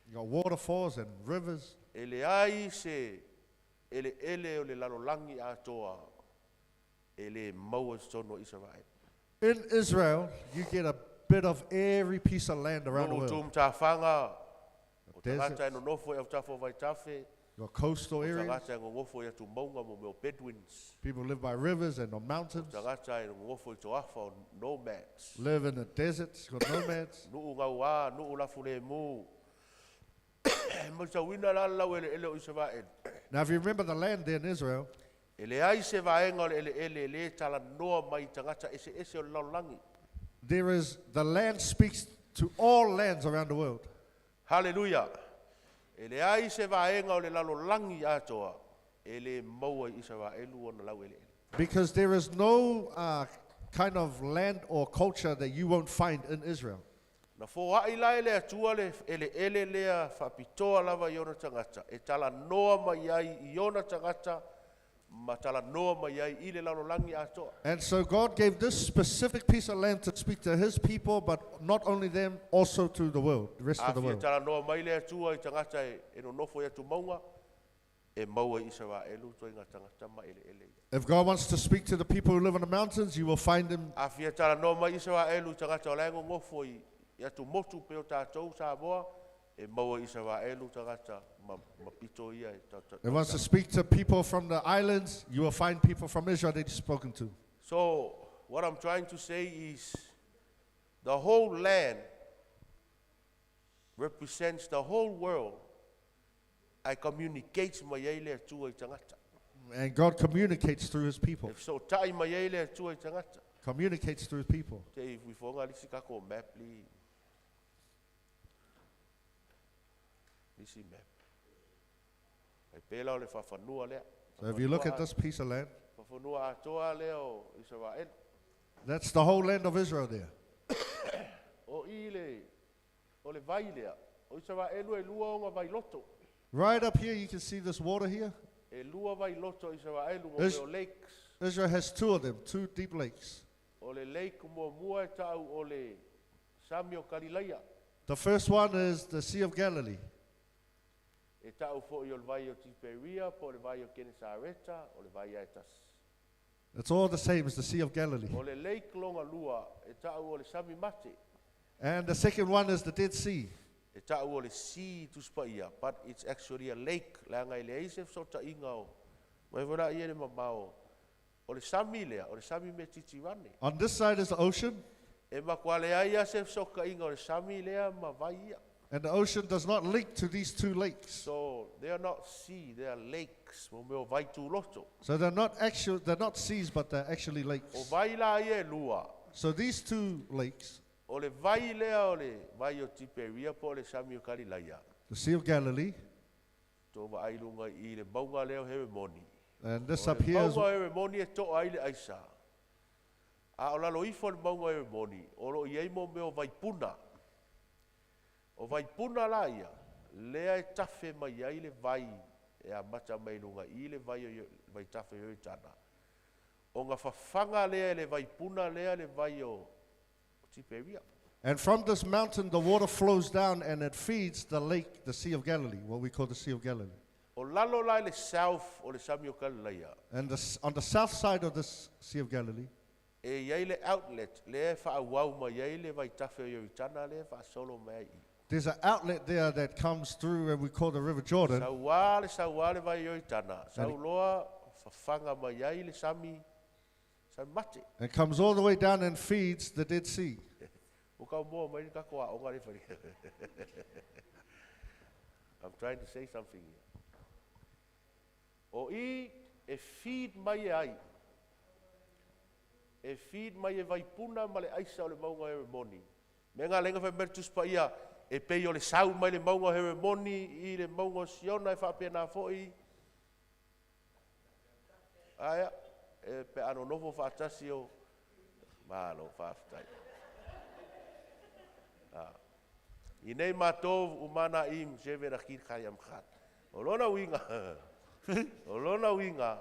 You got waterfalls and rivers. Ele ai se ele o le lalolangi atoa. Ele maua tono Israel. In Israel, you get a bit of every piece of land around the No world. tum ta whanga. O Deserts. tangata e no nofo e au tafa o vai tafe. You got coastal O areas. tangata e ngofo e atu maunga mo meo Bedouins. People live by rivers and on mountains. Tangata e ngofo I to afa o nomads. Live in the deserts. You got nomads. Nuu ngau a, nuu lafu le mu. Mutawina la lau ele o Israel. Now, if you remember the land there in Israel, Ele ai se vaenga o ele tala noa mai tangata ese o laulangi. there is the land speaks to all lands around the world. Hallelujah. Ele ai se vaenga o le laulangi atoa. Ele maua Israelu ona lau ele. Because there is no kind of land or culture that you won't find in Israel. Na fō ai lai lea tua le ele lea whapitoa lava i ona tangata. E tala noa mai ai I ona tangata. Ma tala noa mai ai I le laulangi atoa. And so God gave this specific piece of land to speak to his people, but not only them, also to the world, the rest of the Afia world. tala noa mai lea tua I tangata e no nofo ia tu maunga. e maua Israelu toinga tangata ma ele ele. If God wants to speak to the people who live in the mountains, you will find him. A fia tala no ma Israelu tangata o lengo ngofo ia tu motu pe o tātou Samoa e maua Israelu tangata ma pito ia e tātou. If he wants to speak to people from the islands, you will find people from Israel that he's spoken to. So what I'm trying to say is the whole land represents the whole world. I communicate mai ele atua I tangata. And God communicates through his people. If so tai mai ele atua I tangata. Communicates through his people. Te if we fonga lisi kako map li. Lisi map. Ai pela o le whawhanua lea. So if you look at this piece of land, Whawhanua atoa lea o Israel. that's the whole land of Israel there. O le vai lea. O Israel e lua o ngā vai loto. Right up here, you can see this water here. E lua vai loto Israel o me o lakes. Israel has two of them, two deep lakes. O le lake mo mua e tau o le Sami o Galileia. The first one is the Sea of Galilee. E tau fo I o le vai o Tiberia, po le vai o Genesareta, o le vai a etas. It's all the same as the Sea of Galilee. O le lake longa lua, e tau o le Sami mate. And the second one is the Dead Sea. E tau o le sea tuspaia, but it's actually a lake. La ngai le eisef so ta inga o. Mai wera I ene mamao. O le Sami lea, o le Sami me titirane. On this side is the ocean, E makwale ai asef so ka inga o le Sami lea ma vai ia. and the ocean does not link to these two lakes. So they are not sea, they are lakes. Mo meo vai tu loto. So they're not seas, but they're actually O lakes. vai la ie lua. So these two lakes, O le vai lea o le vai o Tiberia po le Sami o Galileia. the Sea of Galilee, Tō wa ailunga I le maunga leo hewe moni. and this O up le here is, maunga hewe moni e to ai le aisa. A o lalo ifo le maunga hewe moni. O lo iei mo meo vai puna. O vai puna la ia. Lea e tafe mai ai le vai. E a mata mai lunga I le vai o vai tafe hoi tana. O ngā whawhanga lea le vai puna lea le vai o Tiberia. and from this mountain the water flows down and it feeds the lake, the Sea of Galilee, what we call the Sea of Galilee. O lalo lai le south o le Sami o Galileia. And on the south side of this Sea of Galilee, E iei le outlet, le whaawau ma iei le vai tafe o Yoritana le whaasolo mai I. there's an outlet there that comes through and we call the River Jordan. Saua le vai Yoritana. Sauloa whawhanga ma iei le Sami mate. And comes all the way down and feeds the Dead Sea. O kau mua mai ni kakoa o ngare whari. I'm trying to say something here. O I e feed mai e ai. E feed mai e vai puna ma le aisa o le maunga hewe moni. Me ngā lenga whai mertus pa ia e pei o le sau mai le maunga hewe moni I le maunga siona e whapea nā fōi. Aia, e pe ano novo whaatasi o malo whaafitai. I nei mātou umana im sewe na kir kai am khat. O lona winga. O lona winga.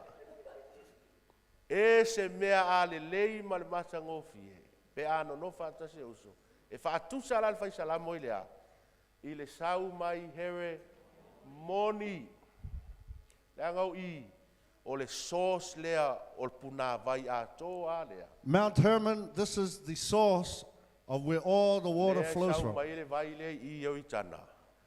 E se mea a le lei ma le mata ngofi e. Pe ano no whaatasi uso. E whaatusa la le whai salamo I lea. I le sau mai here moni. Lea ngau I. O le source lea o le puna vai a toa lea. Mount Hermon, this is the source of where all the water flows from. Mai le vai le I Yoritana.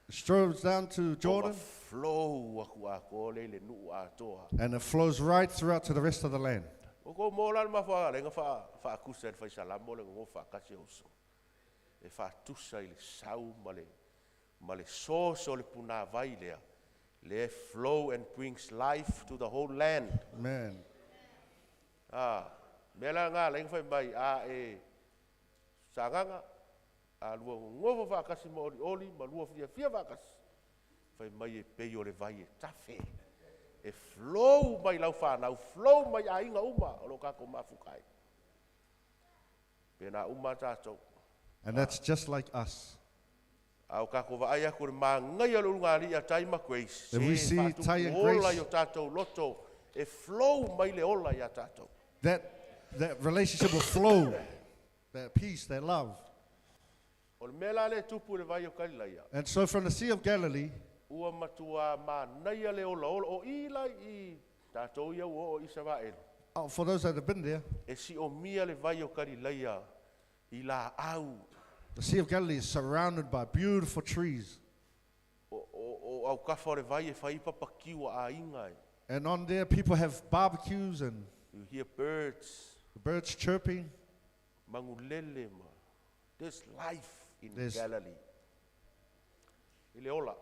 It flows down to Jordan, Flow aku ako le le nu a toa. and it flows right throughout to the rest of the land. O ko mo la ma fa le nga fa kusa fa salamo le ngo fa kasi uso. E fa tusa ile sau male source o le puna vai lea. Le flow and brings life to the whole land. Man. Mela nga le nga mai a e sanganga a lua ngovo fa kasi mo oli ma lua fia fa kasi. Fai mai e pei o le vai e tafe. E flow mai lau whanau, flow mai a inga uma, o lo kako mafukai. Pena uma tātou. And that's just like us. Au kako wa aia kore mā ngai alo ngā li a taima grace. If we see Tai and Grace- Ola yo tātou loto, e flow mai le ola ya tātou. That relationship will flow, that peace, that love. O le mela le tupu le vai o Galileia. And so from the Sea of Galilee, ua matua manaia le ola o ilai I tātou ia o Israel. Oh, for those that have been there, E si o mia le vai o Karileia I la au. the Sea of Galilee is surrounded by beautiful trees. O au kafa o le vai e whai papakiwa a ingai. And on there, people have barbecues and You hear birds, birds chirping. mangulele ma. There's life in There's- Galilee. I le ola.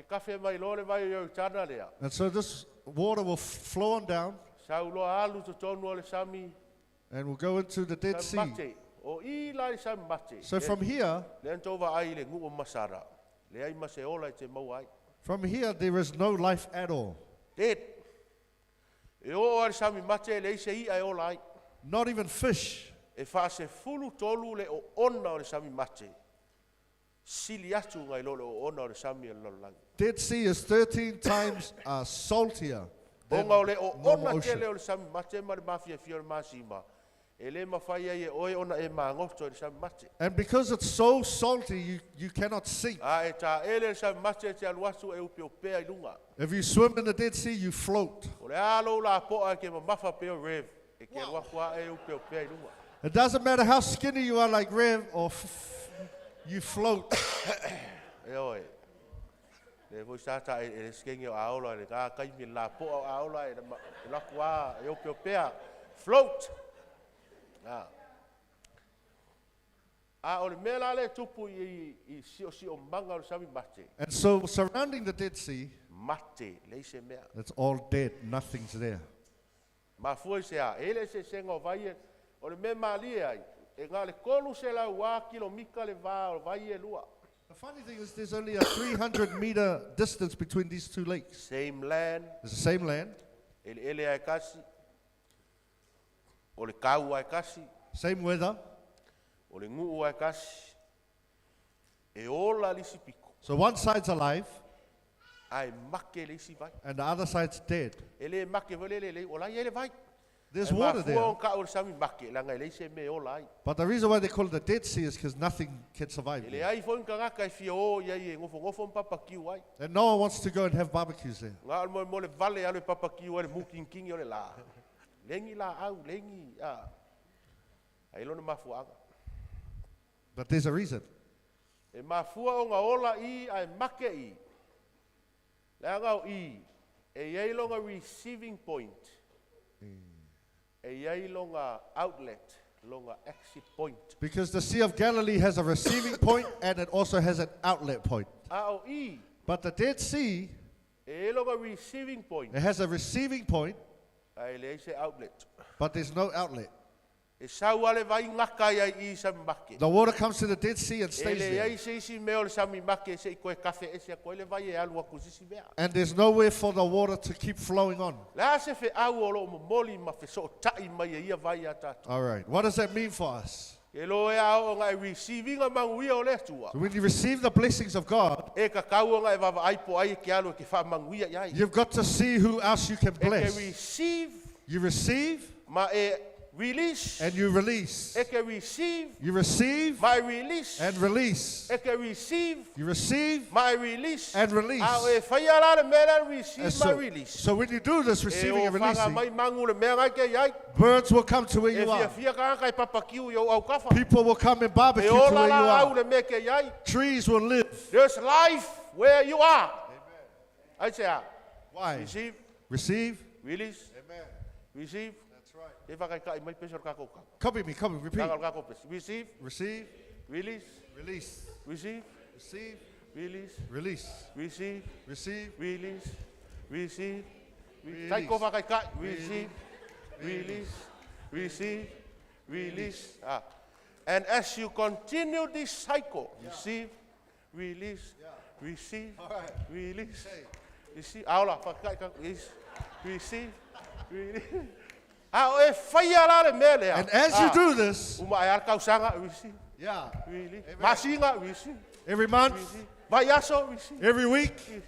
Kafe mai lo le vai o tana lea. And so this water will flow on down Sau loa alu to tonu o le sami. and will go into the Dead Sea. Mate. O I lai sami mate. So from here, Le antova ai le ngu o masara. Le ai mase ola I te mau ai. there is no life at all. Dead. E o ar sami mate le ise I ai ola ai. Not even fish. E wha se fulu tolu le o ona o le sami mate. Sili atu ngai lo le o ona o le sami e lolangi. Dead Sea is 13 times saltier than Bonga o le o normal ona te ocean. le o le sami mate ma le mafia fia o le masima. E le mawhai ai e oe ona e mangoto o le sami mate. And because it's so salty, you cannot sink. A e tā ele le sami mate te aluasu e upe o pea I lunga. If you swim in the Dead Sea, you float. O le alo la poa ke mamafa peo rev. E ke aluakua e upe o pea I lunga. It doesn't matter how skinny you are like Rev or you float. E oe. Le voi sata e le skengi o aola le ka kaimi la po o aola e la kua e o pea float. O le mela le tupu I si o manga o sami mate. And so surrounding the Dead Sea, Mate le se mea. it's all dead. Nothing's there. Ma fua se a ele se senga o vai o le me mali ai. E ngā le kolu se la ua kilomika le va o vai e lua. The funny thing is there's only a 300-meter distance between these two lakes. Same land. It's the same land, Ele ai kasi. O le kau ai kasi. same weather. O le ngu ai kasi. E ola lisi piko. So one side's alive Ai make lisi vai. and the other side's dead. Ele make vole le ola ele vai. There's water there. Ka o sami make la ngai lisi me ola ai. But the reason why they call it the Dead Sea is because nothing can survive Ele there. ai fo ka ngaka I fio o ia I ngofo papa kiu ai. And no one wants to go and have barbecues there. Nga mo le vale ale papa kiu ale muking king o le la. Lengi la au lengi a. Ai lona mafuanga. But there's a reason. E mafua o nga ola I ai make I. Le anga o I. E iei longa receiving point. E iei longa outlet. Longa exit point. Because the Sea of Galilee has a receiving point and it also has an outlet point. A o I. But the Dead Sea, E longa receiving point. it has a receiving point, Ai le se outlet. but there's no outlet. E sau ale vai ngaka ia I sami make. The water comes to the Dead Sea and E stays le there. iei se isi meo le sami make se I koe kafe e se a koe le vai e alu aku sisi mea. And there's nowhere for the water to keep flowing on. Le a se fe au o lo mo moli ma fe so tai mai e ia vai a tatu. All right. What does that mean for us? E lo e au o ngai receiving a manguia o le atua. So when you receive the blessings of God, E ka kau o ngai vava aipo ai ke alu ke wha manguia iai. you've got to see who else you can E ke bless. receive You receive ma e release. and you release. E ke receive You receive ma e release. and release. E ke receive You receive ma e release. and release. A e whaia la le mea And receive ma so, release. so when you do this E receiving o and whanga releasing, mai mangu le mea ngai ke iai. birds will come to where E you fia are. fia ka kai papakiu yo au kafa. People will come and E barbecue to ola where you la au are. le mea ke iai. Trees will live. There's life where you are. Ai se a. Why? Receive, Receive. release, Amen. receive. That's right. E whakai kai mai pesor kako ka. Copy me, repeat. Kangal kako pes. Receive, Receive, release, release. receive, Receive, release, release. receive, Receive, release, receive. Release. Tai ko whakai kai. Receive, release, receive, release. Ah. And as you continue this cycle, receive, release, receive, right. release, Say. receive. Aula, whakai ka. Receive, release. Ah, e whaia la le mea lea. And as you do this, Uma ai arka usanga, receive, yeah, release. Amen. Masinga, receive, every month, receive. Vaiaso, receive, every week, receive.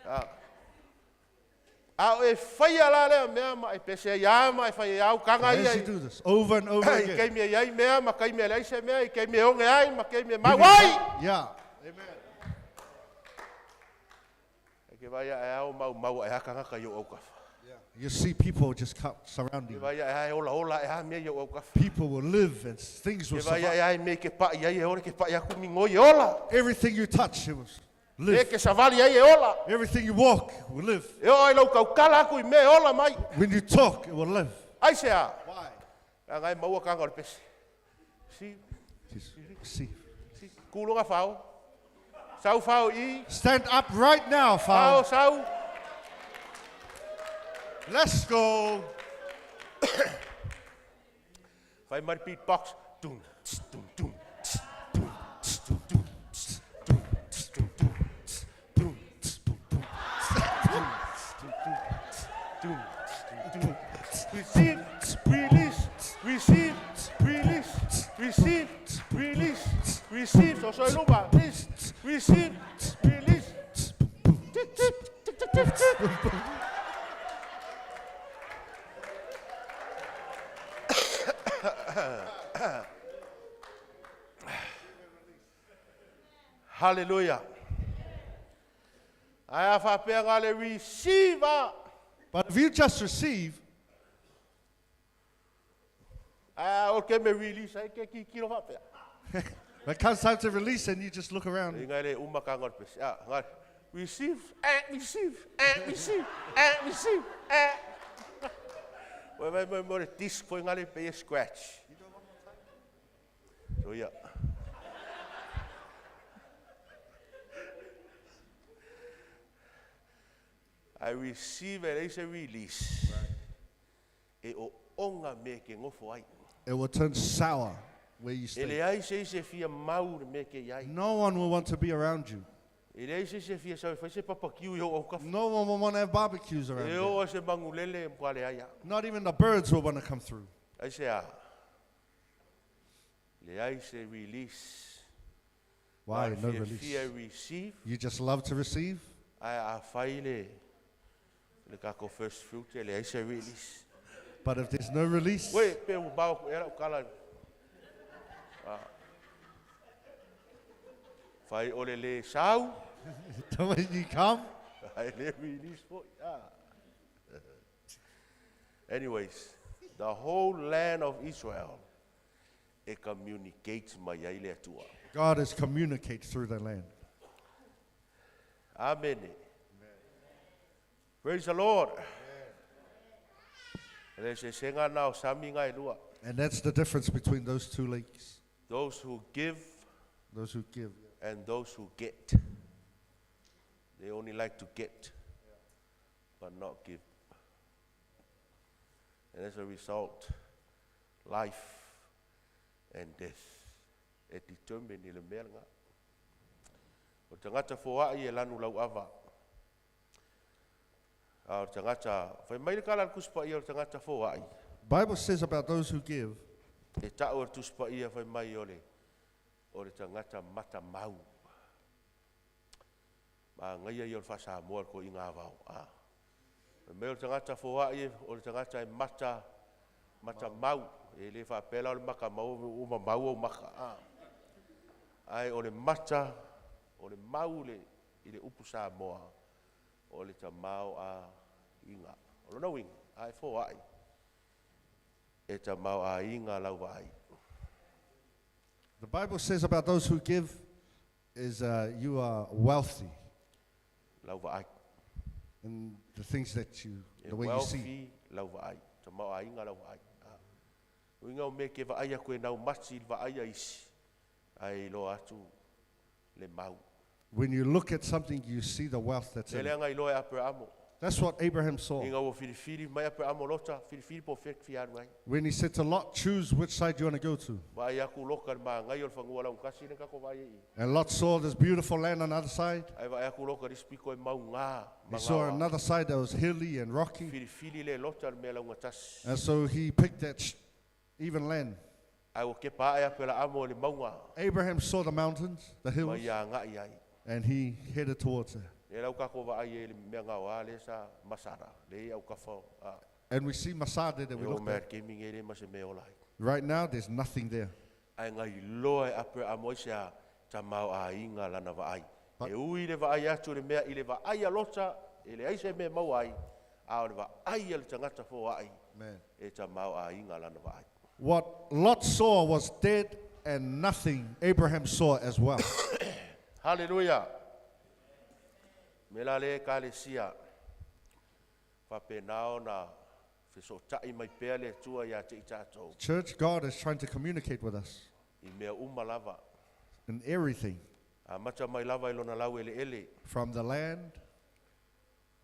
Ah. Ah, e whaia la le mea ma e pese ia ma e whaia au kanga as ia. you do this over and over I kei again. me iai mea, ma kei me leise mea, I kei me onge ai, ma kei me mawai. Yeah. Amen. Ke vai ai au mau ai haka ngaka yo au kafa. You see people just surrounding Ke you. vai ai ola e ha me yo au kafa. People will live and things will Ke vai survive. ai me ke pa ia e ore ke pa ia ku mingo ola. Everything you touch, it will E live. ke savali ai e ola. Everything you walk will live. E o ai lau kau kala ku I me ola mai. When you talk, it will live. Ai se a. Why? Ngai mau ka ngor pesi. Si See. kulunga fau. Sau fau I. Stand up right now, Fau Father. sau. Let's go. Vai mar beatbox. Tum tum tum. Receive, release, receive, release, receive, release, receive. So soy lupa. Receive, release. Hallelujah. I have a pegale receiver. But if you just receive, Okay, me release. I ke kilo va pe. when it comes time to release, and you just look around. Ingale uma ka ngor pes. Ngar. Receive, receive, receive, receive. Well, more disc foi ngale pe scratch. So yeah. I receive and it's a release. E o onga me ke ngofo ai. It will turn sour where you Ele stay. ai se fia mau me ke ai. No one will want to be around you. Ele ai se fia sa fa se papa kiu yo o ka. No one will want to have barbecues around E you. o se mangulele mpale ai. Not even the birds will want to come through. Ai se a. Le ai se release. Why? No Fia release. receive. You just love to receive. Ai a faile. Le ka ko first fruit le ai se release. But if there's no release, Wei, pe u bao era o kala. Fai ole le sau. when you come, I never release for Anyways, the whole land of Israel, it communicates my yaile atua. God is communicate through the land. Amen. Praise the Lord. And And that's the difference between those two lakes. those who give Those who give. and those who get. They only like to get, but not give. And as a result, life and death e determine I le mea nga. O tangata foai e lanu lau ava. O tangata, whai mai le kala kuspa ia o tangata foai. Bible says about those who give, E tau ar tuspa ia whai mai o le tangata mata mau. Ma ngai ia o whasa moa ko i ngā vau. Me o tangata foai o le tangata e mata mau. E le whapela o le maka mau uma mau o maka. Ai o le mata, o le mau le i le upu sa moa. O le tamau a inga. O le nauing, ai foai. E tamau a inga lau vai. the Bible says about those who give is you are wealthy Lau vai. in the things that you, E the way you see. wealthy lau vai. Tamau a inga lau vai. Uinga o me ke vai a koe nau mati vai a isi. Ai lo atu le mau. When you look at something, you see the wealth that's Se in le it. anga I loe Abrahamo. That's what Abraham saw. Inga o firifiri mai Abrahamo lota. Firifiri po fek fianu ai. When he said to Lot, choose which side you want to go to. Vai aku loka ma ngai o whangua lau kasi ne kako vai i. And Lot saw this beautiful land on the other side. Ai vai aku loka rispiko e mau ngā. He saw another side that was hilly and rocky. Firifiri le lota me lau ngatasi. And so he picked that even land. Ai o ke pae a pela amo le maunga. Abraham saw the mountains, the hills, Mai a ngai ai. and he headed towards it. E lau kako vai e le mea ngā wā le sa masara. Le au kafau. And we see Masada that we E o looked mea at. gaming e le ma se me o lai. Right now, there's nothing there. Ai ngai loe a pela amo se a tamau a inga lana vai. E ui le vaai atu le mea i le vaai alota, e le aise mea mau ai, a o le vaai le tangata fo ai, Man. e ta mau a inga lana vaai. What Lot saw was dead and nothing. Abraham saw as well. Hallelujah. Me la le ka le sia, whapenao na whisotai mai pea le tua ia te i tātou, Church, God is trying to communicate with us i mea umalava. in everything, A mata mai lava i lona lau ele ele, from the land,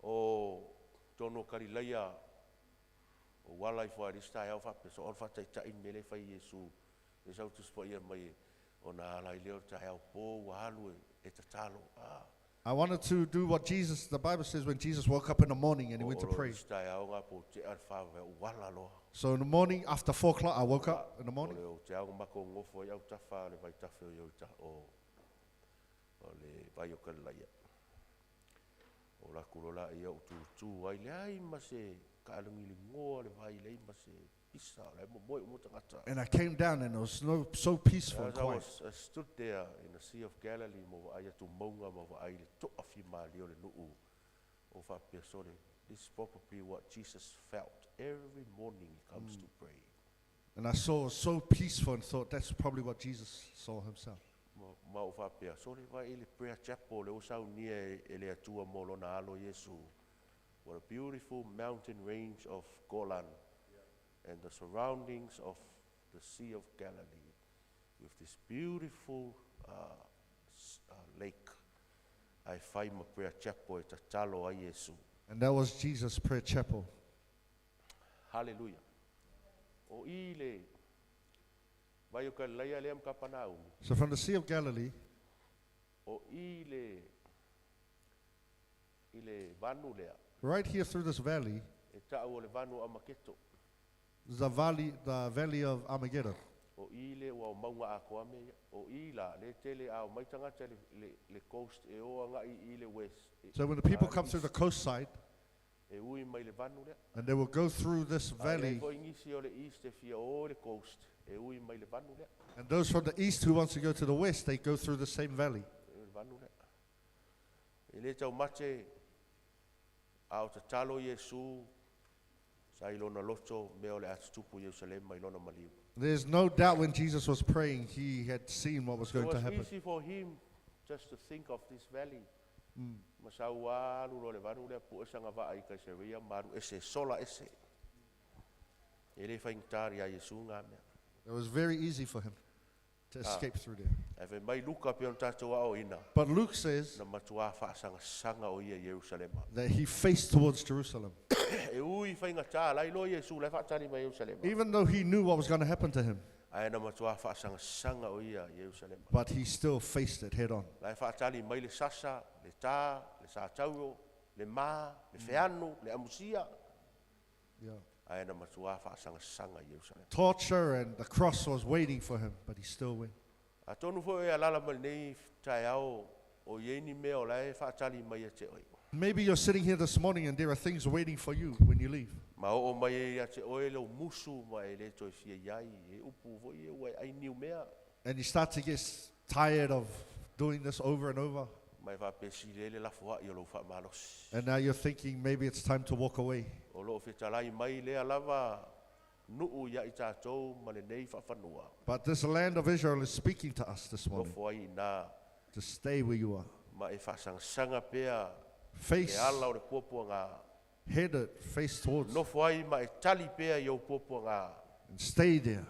o tono karileia, o wala i whaarista e au whape, so on whatai tai mele whai Iesu, e sau tuspo ia mai, o na ala i leo tai au pō, wa halu e ta talo. I wanted to do what Jesus, the Bible says, when Jesus woke up in the morning and he went to pray. Stai au ngā pō te ar whawe o wala loa. So in the morning, after 4 o'clock, I woke up in the morning. O le o te au mako ngofo i au tawha, le vai tawhi o iau ta o le vai o kalaia. O la kurola i au tu ai le ai ma se ka alungi li ngoa le vai le ma se pisa, le mo moi mo tangata. And I came down and it was so peaceful and As I quiet. I stood there in the Sea of Galilee, mo ai atu maunga mo ai le toafi ma le o le nuu o wha pesore. This is probably what Jesus felt every morning he comes to pray. And I saw it was so peaceful and thought that's probably what Jesus saw himself. Ma o wha pea. So le vai ele prayer chapel le o sau nia e le atua mo lona alo Yesu. What a beautiful mountain range of Golan and the surroundings of the Sea of Galilee with this beautiful lake. Ai whai ma prayer chapel e ta talo a Yesu. And that was Jesus' prayer chapel. Hallelujah. O i le vai o ka leia le am kapana umi. So from the Sea of Galilee, O i le vanu lea. right here through this valley, E tau o le vanu a maketo. is the valley of Armageddon. O i le ua o maunga a koa mea. O i la le tele a o maitangata le coast e o anga i le west. So when the people come through the coast side, E ui mai le vanu lea. and they will go through this Ai valley, ko ingisi o le east e fia o le coast. E ui mai le vanu lea. and those from the east who wants to go to the west, they go through the same valley. E le vanu lea. E le tau mate a o te talo Yesu sa ilona loto me o le atutupu Jerusalem mai lona maliu. There's no doubt when Jesus was praying, he had seen what was So going it to was happen. easy for him just to think of this valley. Masau alu lo le vanu le pu esanga va ai Kaisaria maru ese sola ese. Ele fa intari a Yesu nga mea. It was very easy for him to escape through there. Ave mai luka pe on tatou a o ina. But Luke says Na matua fa sanga o ia Jerusalem. that he faced towards Jerusalem. E ui fa inga ta lai lo Yesu le fa tani mai Jerusalem. Even though he knew what was going to happen to him, Ai na matua fa sanga o ia Jerusalem. but he still faced it head on. Lai fa tani mai le sasa, le ta, le sa tauro, le ma, le feanu, le amusia. Yeah. Ai na matua fa sanga Jerusalem. Torture and the cross was waiting for him, but he still went. A tonu fo e alala mal nei tai au o yeni me o lai fa tali mai e te oi. Maybe you're sitting here this morning and there are things waiting for you when you leave. Ma o mai e te oi lo musu mai le toi fia iai e upu fo e wai ai niu mea. And you start to get tired of doing this over and over. Mai va pesi le la fo i o lo fa malos. And now you're thinking maybe it's time to walk away. O lo fe talai mai le alava nuu ia i tātou ma le nei fa fanua. But this land of Israel is speaking to us this O morning fo ai na to stay where you are. ma e fa sanga pea e Face, ala o le popo ngā. headed, face towards, No fo ai ma e tali pea i o popo ngā. and stay there.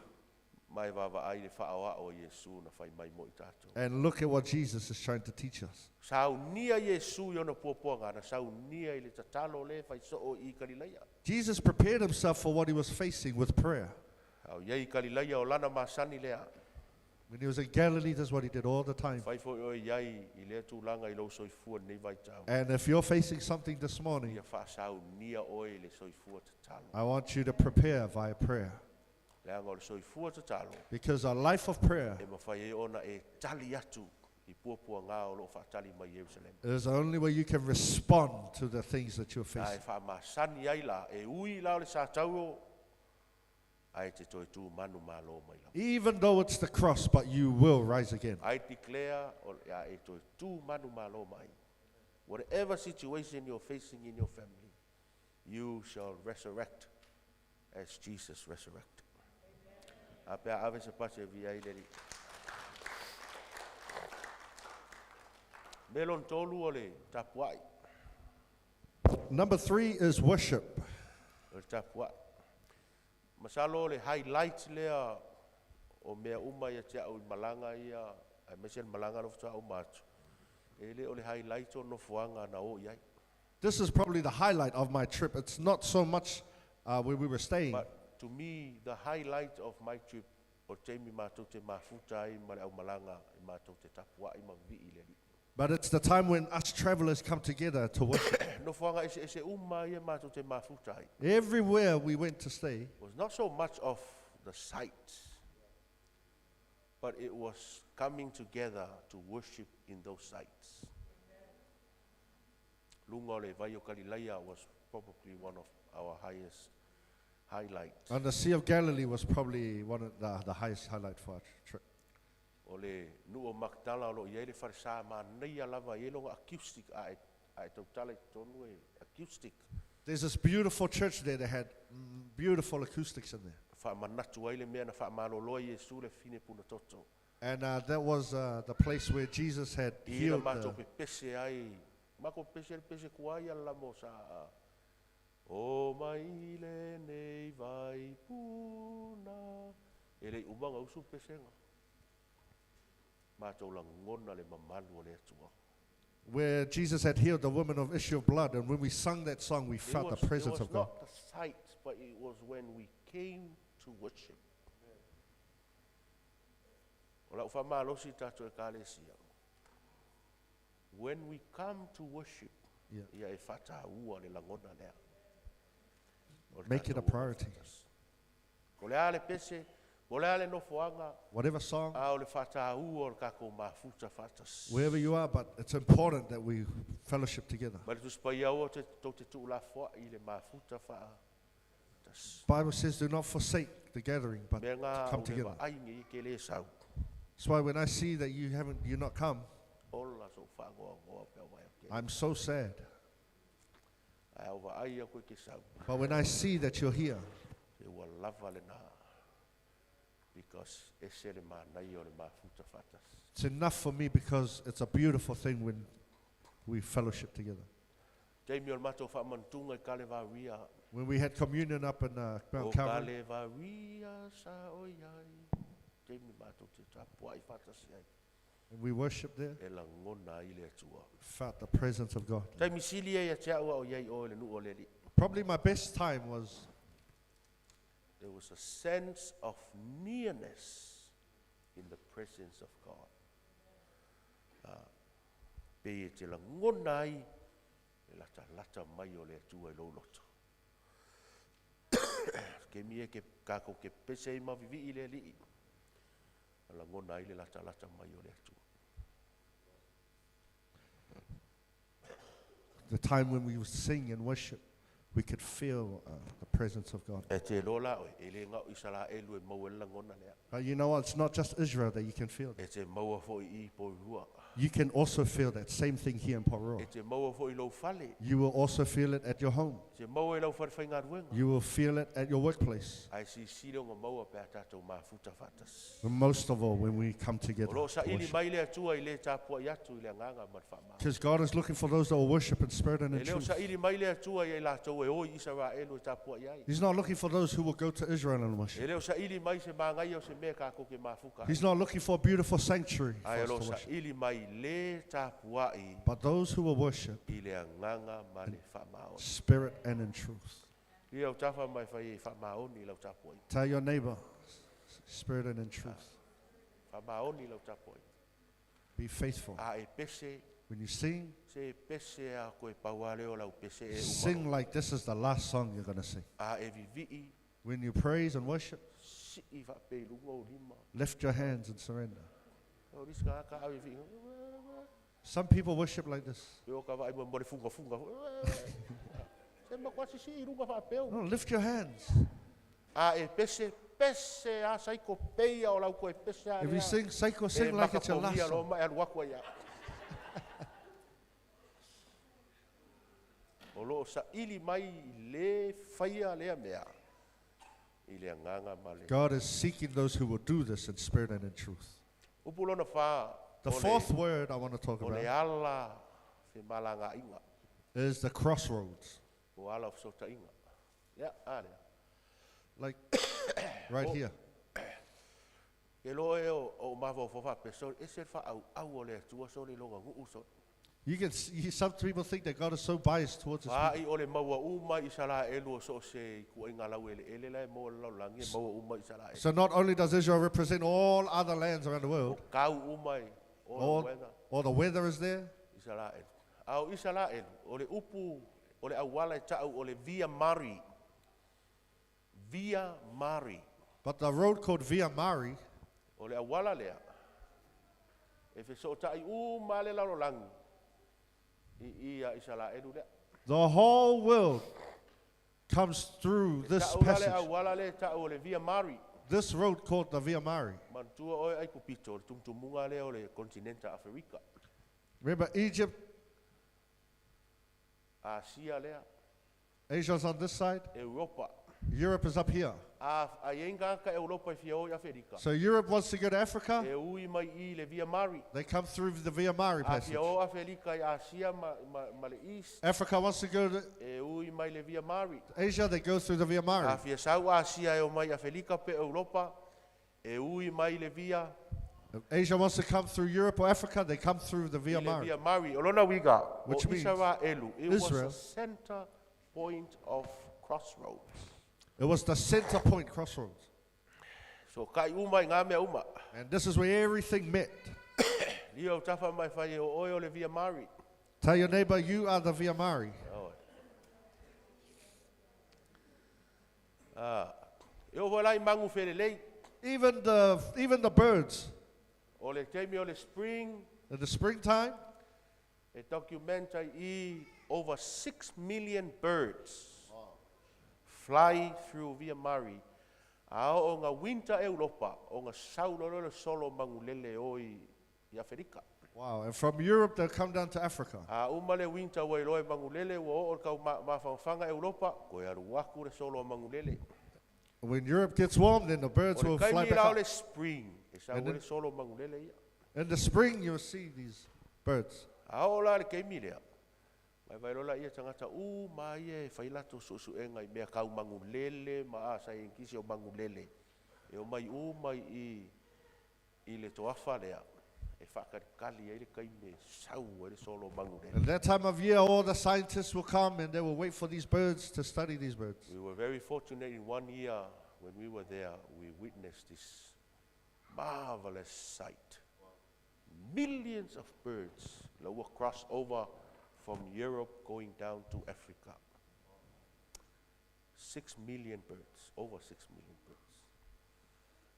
Mai va ai le fa awa o Yesu na fai mai mo i tātou. And look at what Jesus is trying to teach us. Sau nia Yesu i ona puapuanga, na sau nia i le tatalo le fai so o i Kalileia. Jesus prepared himself for what he was facing with prayer. Au iei Kalileia o lana masani lea. When he was in Galilee, that's what he did all the time. Fai fo o iei i lea tūlanga i lo soifua nei vai tau. And if you're facing something this morning, Ia wha sau nia oi le soifua tatalo. I want you to prepare via prayer. Lea ngā le soifua tatalo. Because a life of prayer E mawhai e ona e tali atu i puapua ngā o lo whaatali mai Jerusalem. is the only way you can respond to the things that you're Ai facing. wha masani ai la, e ui lao le sa tau Ai te toi tū manu malo mai lau. Even though it's the cross, but you will rise again. I declare o ia e toi tū manu malo mai. Whatever situation you're facing in your family, you shall resurrect as Jesus resurrected. Apea ave se pase via i leri. Melon tolu o le tapuai. Number 3 is worship. O le tapuai. Masalo le highlight lea o mea uma ia tia o malanga ia, a mesen malanga no ftua o matu. Ele o le highlight o no fuanga na o iai. This is probably the highlight of my trip. It's not so much where we were staying. But to me, the highlight of my trip o te mi mātou te mafuta ai mare au malanga i mātou te tapua i mawii le li. But it's the time when us travelers come together to worship. No fuanga ese uma i mātou te mafuta ai. Everywhere we went to stay, Was not so much of the sights, but it was coming together to worship in those sites. Lunga o le vai o Galileia was probably one of our highest highlights. and the Sea of Galilee was probably one of the highest highlight for our trip. O le nu o Magdala lo iei le farisa ma nei alava i longa acoustic a tau tale tonu e acoustic. There's this beautiful church there that had beautiful acoustics in there. Fa manatu ai le mea na fa malolo i Yesu le fine puna toto. And that was the place where Jesus had I la healed mato the, pe pese ai. Mako pese kuai ala mo sa. O mai le nei vai puna. Ele umanga usu pesenga. Mato la ngona le mamalu o le atua. where Jesus had healed the woman of issue of blood. And when we sung that song, we felt the presence of It was God. not the sight, but it was when we came to worship. Ola ufa malosi tato e kalesia. When we come to worship, Yeah. ia e fata ua le langona lea. O le Make it a tatou ua priority. fatas. Ko le ale pese, ko le ale no foanga, Whatever song, a o le fata ua o le kako mafuta fatas. wherever you are, but it's important that we fellowship together. Ma le tuspai au o te tau te tu la foa i le mafuta fatas. Bible says, do not forsake the gathering, but Mea to ngā come o le together. wa aingi i ke le sau. That's why when I see that you're not come, Ola so whangoa ngoa pia mai ake. I'm so sad. Ai au wa ai a koe ke sau. But when I see that you're here, E ua lava le nā. Because e se le mānai o le mafuta fatas. it's enough for me because it's a beautiful thing when we fellowship together. Teimi o le mato whaamantunga i kale varia. When we had communion up in O Mount Calvary, kale varia sa o iai. Teimi mato te tapua i fatas iai. and we worshiped there, E la ngona i le atua. felt the presence of God. Teimi sili e a te aua o iai o le nu o le li. Probably my best time was There was a sense of nearness in the presence of God. Pe te la ngona ai, e lata mai o le atua i lo loto. Ke mie ke kako ke pese i mavivi i le li. La ngona ai le lata mai o le atua. the time when we would sing and worship, we could feel the presence of God. E te lola o e le ngau i sala elu e mau e la ngona lea. But you know what? It's not just Israel that you can feel that. E te maua fo i po hua. You can also feel that same thing here in Poroa. E te maua fo i lo fale. You will also feel it at your home. Te maua i lo fare whainga ruenga. You will feel it at your workplace. Ai si siro ngā maua pe a tātou mafuta fatas. But most of all, when we come together. O lo sa to ili worship. mai le atua i le tāpua i atu i le nganga man whamau. Because God is looking for those that will worship in spirit and E in leo truth. sa ili mai le atua i lātou e oi Israelu i tāpua i ai. He's not looking for those who will go to Israel and E worship. leo sa ili mai se māngai o se mea kako ke mafuka. He's not looking for a beautiful sanctuary for Ai us lo to sa worship. ili mai le tāpua i But those who will worship le nganga ma le whamau. spirit and in truth. I au tafa mai whai e whamau ni lau tāpua i. Tell your neighbor, spirit and in truth. Whamau ni lau tāpua i. Be faithful. A e pese, When you sing, se pese a koe paua leo lau pese e sing umaro. like this is the last song you're going to sing. A e vivi'i, When you praise and worship, si i whape lunga o lima. lift your hands and surrender. O riska ka au e vi'i. Some people worship like this. E o ka vai mo le funga. Se ma kwasi si i runga whapeo. No, lift your hands. A e pese, pese a saiko peia o lau koe pese a If you sing Seiko, sing like it's your last song. Mai alu aku ia. O lo sa ili mai le faia lea mea. I le nganga ma le. God is seeking those who will do this in spirit and in truth. Upulona fa. The fourth word I want to talk O le about ala fe malanga inga. is the crossroads. O ala o sota inga. Ya, ale. Like right here. Ke lo e o mavo fofa peso e se fa au o le tua so le longa ngu so. You can see, some people think that God is so biased towards his Fa people. I o le maua uma i sala elu so se ku inga lau ele la mo lau langi maua uma i sala. So not only does Israel represent all other lands around the world, Kau uma i o wenga all the weather is there, i sala elu. Au i sala elu o le upu o le awala ta o le via mari. Via mari. but the road called Via Mari, O le awala lea. E fe so ta i uma le lau langi. Ia i sala elu lea. the whole world comes through this passage. Via Mari. This road called the Via Mari. Mantua oi ai kupito tumutunga le o le kontinenta Afrika. Remember Egypt, Asia lea, Asia's on this side, Europa. Europe is up here. A yenga ka Europa i fio i Afrika. So Europe wants to go to Africa, E ui mai I le Via Mari. they come through the Via Mari A passage. fio Afrika i Asia ma le East. Africa wants to go to E ui mai le Via Mari. Asia, they go through the Via A Mari. fia sau Asia e o mai Afrika pe Europa. E ui mai le Via. If Asia wants to come through Europe or Africa, they come through the Via Le Mari. Via Mari. Olona wiga. Which o means Israel elu. It was Israel. a center point of crossroads. It was the center point crossroads. So kai uma I ngā mea uma. And this is where everything met. Lio tafa mai whai o oi o le Via Mari. Tell your neighbor, you are the Via Mari. E o walai mangu where lei. Even the birds O le teimi o le spring. in the springtime, E documenta I over 6 million birds fly through Via Mari. A o ngā winter Europa. O ngā saulolo le solo mangu lele oi I Afrika. wow, and from Europe they'll come down to Africa. A umale winter wai loe mangu lele wo o kau mawhangwhanga Europa. Koe aru waku le solo mangu lele. When Europe gets warm, then the birds O will le fly kaimi back lao up. le spring. E sa And le then- solo mangu lele ia. In the spring, you'll see these birds. A o la le kaimi lea. Mai vai lola ia tangata mai e whailato susu e ngai mea kau mangu lele ma a sa inkisi o mangu lele. E o mai I le toafa lea. E whakarikali e le kaime sau e le solo mangu lele. At that time of year, all the scientists will come and they will wait for these birds to study these birds. We were very fortunate in one year when we were there, we witnessed this marvelous sight. Millions of birds that will cross over from Europe going down to Africa. 6 million birds, over 6 million birds.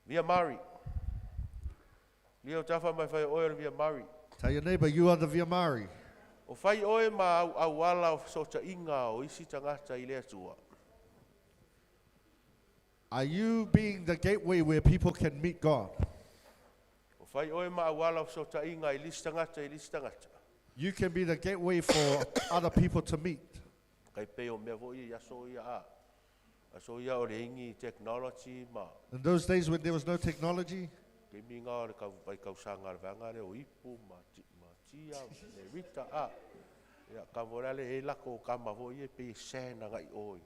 Via Mari. Leo tafa mai whai oe Via Mari. Tell your neighbor, you are the Via Mari. O whai oe ma au wala o sota inga o isi tangata I lea tua. Are you being the gateway where people can meet God? O whai oe ma au wala o sota inga I lisi tangata I lisi tangata. You can be the gateway for other people to meet. Kai pe o mea vo ia aso ia a. Aso ia o le ingi technology ma. In those days when there was no technology, Ke minga o le kau sanga le vanga le o ipu ma tia le rita a. Ia ka vorale e lako kama vo ia pe sena ngai oi.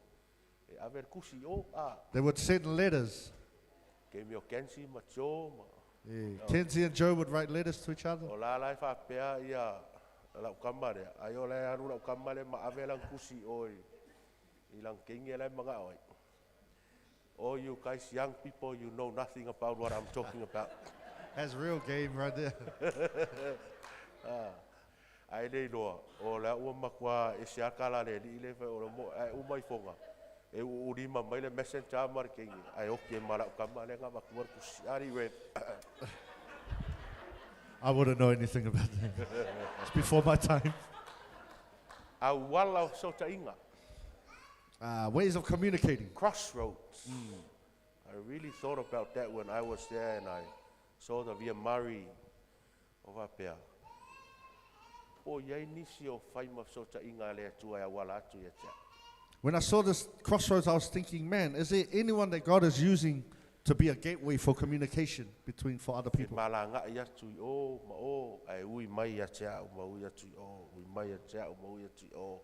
E aver kusi o a. they would send letters. Ke mi o kensi ma jo ma. Kenzie and Joe would write letters to each other. O la lai fa pea ia lau kama le. Ai o le anu lau kama le ma ave lang kusi oi. I lang kengi le mga oi. Oh, you guys, young people, you know nothing about what I'm talking about. That's real game right there. Ai nei loa, o la ua makua e se akala le li le o mo ai umai fonga. E u rima mai le messenger marking. Ai oke mara kama le nga makua kusiari we. I wouldn't know anything about that. It's before my time. Au wala so ta inga. Ways of communicating. Crossroads. I really thought about that when I was there and I saw the Via Mari of Apea. O yai nisi o whai mafsota inga lea tua e wala atu ia tea. When I saw this crossroads, I was thinking, man, is there anyone that God is using to be a gateway for communication for other Ke people? malanga ia atu I o, ma o, ai ui mai ia tea o ma ui atu I o, ui mai ia tea o ma ui atu I o.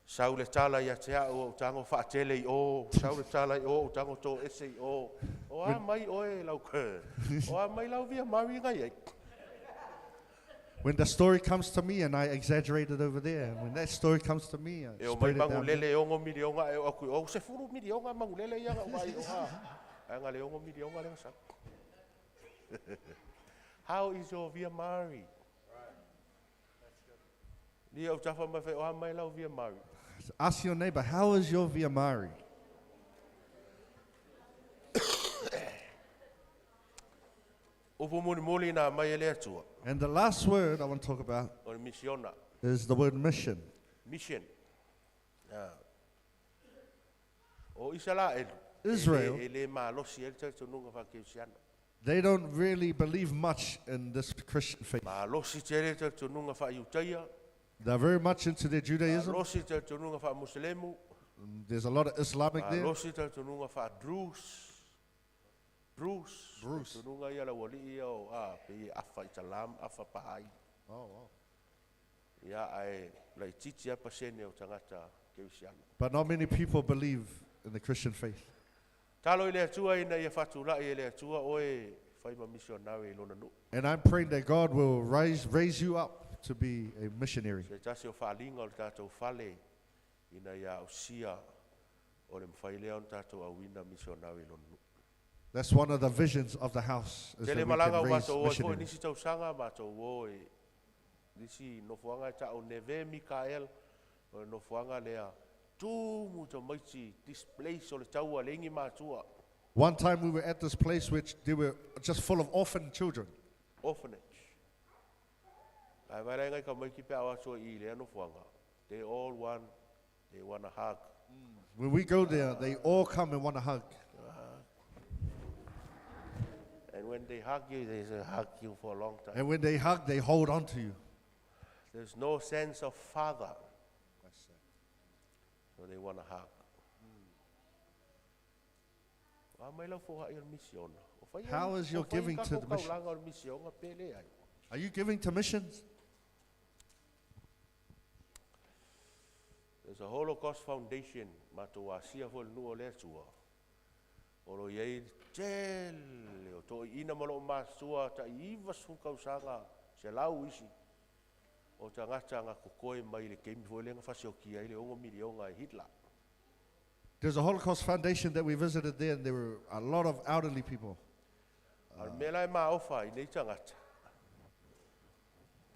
Sau le tala ia tea o tango whaatele I o, sau le tala I o tango tō ese I o. O a mai oe lau ke, o a mai lau Via Mari ngai ai. When the story comes to me and I exaggerate it over there, and when that story comes to me, I E o mai spread it mangu down there. lele ongo miri onga e o kui o se furu miri onga mangu lele ia ga wai o ha. Ai nga le ongo miri onga le sa. How is your Via Mari? Ni o tafa mai fe o ha mai lau Via Mari. Ask your neighbor, how is your Via Mari? Upu muni muli na mai ele atua. And the last word I want to talk about O misiona. is the word mission. Mission. O isala e Israel, ele ma losi ele te nunga fa ke siana. they don't really believe much in this Christian faith. Ma losi te ele te nunga fa iutaia. They're very much into their Ma Judaism. losi te nunga fa muslemu. There's a lot of Islamic Ma there. losi te nunga fa Druze. Bruce. Te nunga ia la wali ia o a pe afa italam afa paai. Oh, wow. Ia ai la titi apa sene o tangata ke siana. But not many people believe in the Christian faith. Talo ile atua ina ia fatula ile atua oe fai ma missionary lona nu. And I'm praying that God will raise you up to be a missionary. Se tasi o whaalinga o le tātou whale ina ia o sia o le mwhailea o tātou awina missionary lona nu. That's one of the visions of the house, is Te that le we malanga o can raise mātou oe fo missionaries. nisi tau sanga mātou oe nisi nofuanga e ta o neve Mikael o nofuanga lea tūmu tau maiti displace o le taua le ingi mātua One time we were at this place which they were just full of orphan children. orphanage. Ai vai ngai ka mai ki pe awa so I le nofuanga. They all want a hug. When we go there, they all come and want a hug. And when they hug you, they hug you for a long time. And when they hug, they hold on to you. There's no sense of father. So they want to hug. How is your giving to the mission? Are you giving to missions? There's a Holocaust Foundation, matua sia fo nu le tua. Oro ye tele o to ina malo masua ta iva su kausanga se lau isi. O tangata nga kokoe mai le kemi fo le nga fasioki ai le ongo milionga e Hitler. There's a Holocaust Foundation that we visited there, and there were a lot of elderly people. Al mela e maofa I nei tangata.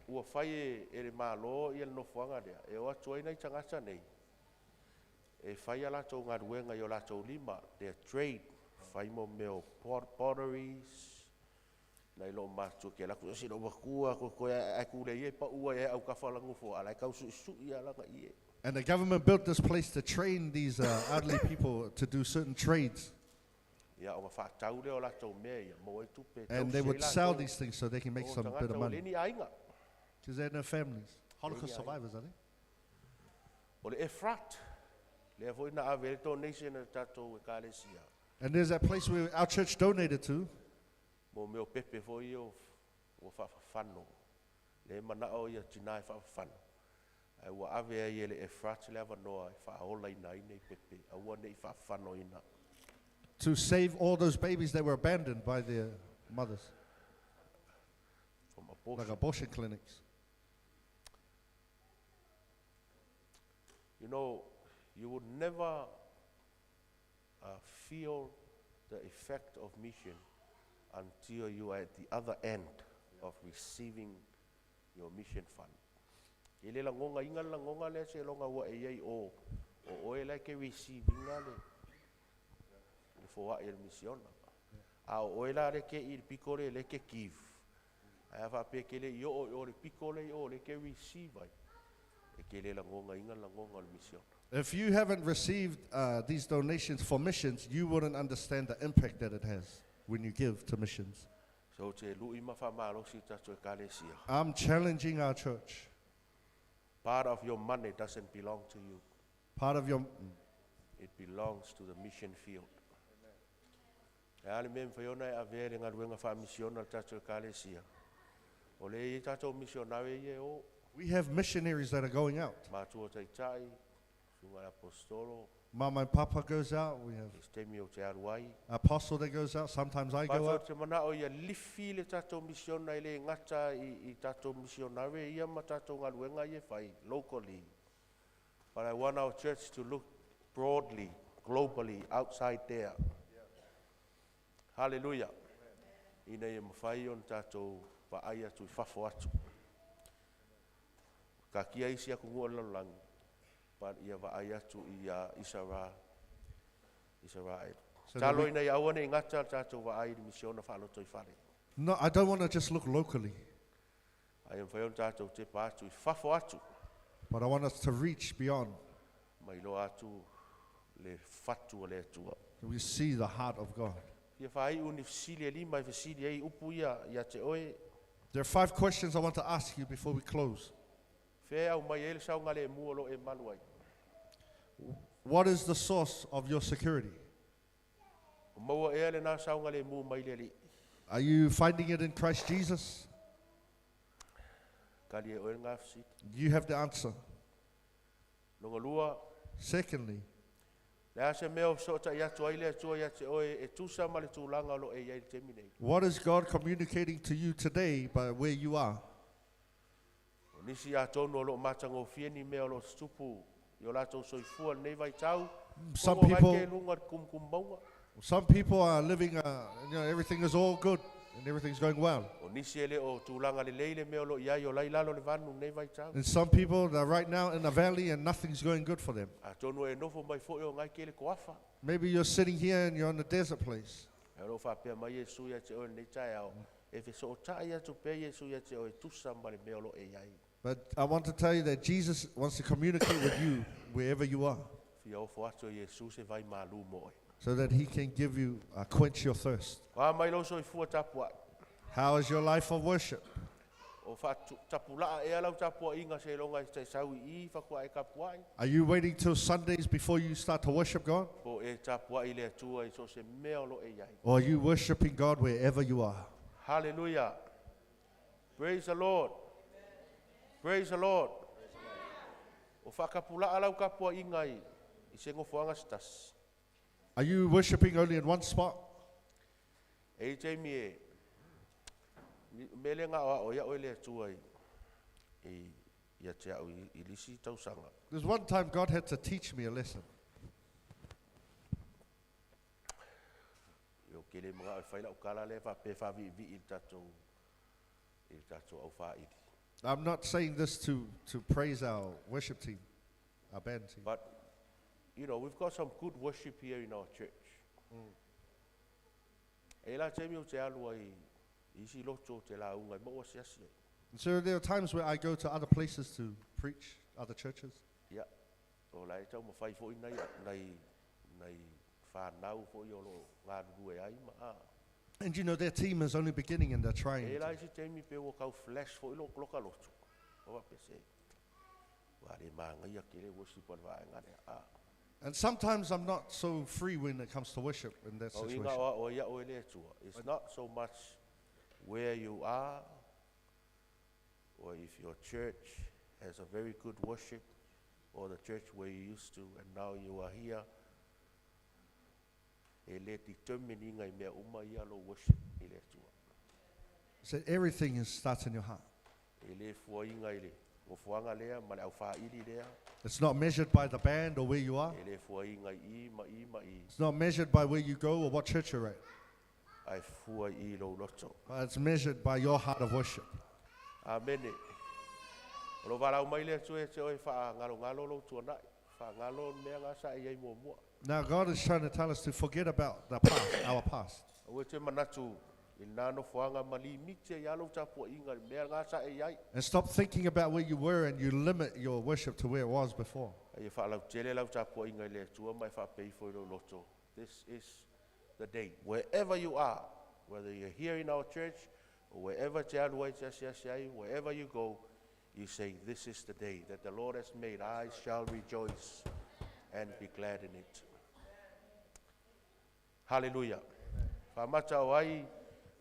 Ua fai e le malo I le nofuanga dea. E o atu ai nei tangata nei. E fai ala tau ngā ruenga I o la tau lima. Their trade. Fai mo meo potteries. Nei lo mātua ke laku. Esi no wakua ko e kule I e pa ua e au kafalangu fo. Ala e kausu I alanga I e. And the government built this place to train these elderly people to do certain trades. Ia o whaatau leo la tau mea ia. Mo e tupe. And they would sell these things so they can make some bit of money. Leni ainga. Because they're no families. Holocaust survivors, are they? O le Efrat. Le foi na ave donation e tatou e kalesia. And there's that place where our church donated to. Mo meo pepe foi o whawhawhano. Le mana o ia tina e whawhawhano. Ai ua ave ai ele Efrat le ava noa e whaola ina nei pepe. Aua nei whawhawhano ina. To save all those babies that were abandoned by their mothers. From abortion. Like abortion clinics. You know, you would never feel the effect of mission until you are at the other end of receiving your mission fund. Ele la ngonga inga la ngonga le se longa wa e ai o e la ke receive inga le fo wa el mission. A o e la le ke il piccole le ke give. A fa pe ke le yo o le piccole o le ke receive ai. E ke le la ngonga inga la ngonga le mission. If you haven't received these donations for missions, you wouldn't understand the impact that it has when you give to missions. So te lui ma whamalosi tato e kalesia. I'm challenging our church. Part of your money doesn't belong to you. Part of your... It belongs to the mission field. E ale mem whaiona e avere ngā ruenga wha misiona tato e kalesia. O le i tato misionare i e o. We have missionaries that are going out. Mātua taitai, sunga apostolo. Mama and Papa goes out. We have Timoteo te aruai. apostle that goes out. Sometimes I go Mātua out. te mana o ia lifi le tato misiona i le ngata i tato misionare ia ma tato ngā ruenga i e whai, locally. But I want our church to look broadly, globally, outside there. Hallelujah. Ina ia mawhai on tato pa aia tu i whafo atu. Ka kia isi aku ngua lalangi. But ia wa aia tu i Israel. So that Talo we- ina i awane i ngata tato wa ai misiona whaaloto i whare. No, I don't want to just look locally, Ai am whaion tato te pa atu i whafo atu. but I want us to reach beyond. Mai lo atu le fatu o le atua. So we see the heart of God. Ia whai uni fisili e lima i fisili ei upu ia te oe. There are 5 questions I want to ask you before we close. Whea au mai ele saunga le mua lo e manuai. What is the source of your security? O maua e ale nā saunga le mua mai le li. Are you finding it in Christ Jesus? Kali e oe ngā fisili. You have the answer. Nonga lua, Secondly, le ase mea so ta ia tu ai le atua ia te oe e tusa ma le tūlanga lo e iai te minei. what is God communicating to you today by where you are? O nisi a tonu o lo matango fieni mea o lo stupu. I o lato soifua nei vai tau. Some Kongo people- mai ke lunga kum maunga. Some people are living, everything is all good and everything's going well. O nisi ele o tūlanga le leile mea o lo iai o lai lalo le vanu nei vai tau. And some people are right now in the valley and nothing's going good for them. A tonu e nofo mai fo e o ngai ke le koafa. Maybe you're sitting here and you're in a desert place. E lo whapea mai Yesu ia te oe nei tai au. E fe so o tai atu pe Yesu ia te oe tusa ma le mea o lo e iai. But I want to tell you that Jesus wants to communicate with you wherever you are Fia o fo atu Yesu se vai malu mo e. so that he can give you, quench your thirst. Wa mai lo soifua tapua. How is your life of worship? O whatu tapulaa e alau tapua inga se longa i te sau I whakua e kapuai. Are you waiting till Sundays before you start to worship God? Po e tapua I le atua I so se mea o lo e iai. Or are you worshiping God wherever you are? Hallelujah. Praise the Lord. Praise the Lord. O whakapulaa alau kapua inga I se ngofuanga stas. Are you worshiping only in one spot? E te mi e. Mele ngā o ia o le atua I ia te au I lisi tausanga. There's one time God had to teach me a lesson. Yo kele mga o whaila o kala le wha pe wha vi I tatou au wha iri. I'm not saying this to praise our worship team, our band team. But, you know, we've got some good worship here in our church. E la te mi o te alua I isi loto te la unga I maua se asi. And so there are times where I go to other places to preach, other churches. Ia, o la e tau mawhai fo I nei whanau fo I o lo ngā rue ai ma a. And you know, their team is only beginning and they're trying. E la isi te mi pe o kau flash fo I lo loka lotu. O pe se. Wa le maanga ia kele worship on wa ngare a. And sometimes I'm not so free when it comes to worship in that O inga situation. o ia o ele atua. It's not so much where you are or if your church has a very good worship or the church where you used to and now you are here. E le determining I mea uma ia lo worship I le atua. So everything starts in your heart. E le fua inga I le. O fuanga lea ma le au wha iri lea. It's not measured by the band or where you are. E le fua inga I ma I ma I. It's not measured by where you go or what church you're at. Ai fua I lo loto. But it's measured by your heart of worship. Amene. O lo walau mai le atua e te oi wha ngalo lo tuanai. Wha ngalo mea ngā sa I ai mua. Now God is trying to tell us to forget about the past, our past. O te manatu And stop thinking about where you were and you limit your worship to where it was before. This is the day. Wherever you are, whether you're here in our church or wherever wherever you go, you say, this is the day that the Lord has made. I shall rejoice and be glad in it. Hallelujah. Whamata o ai,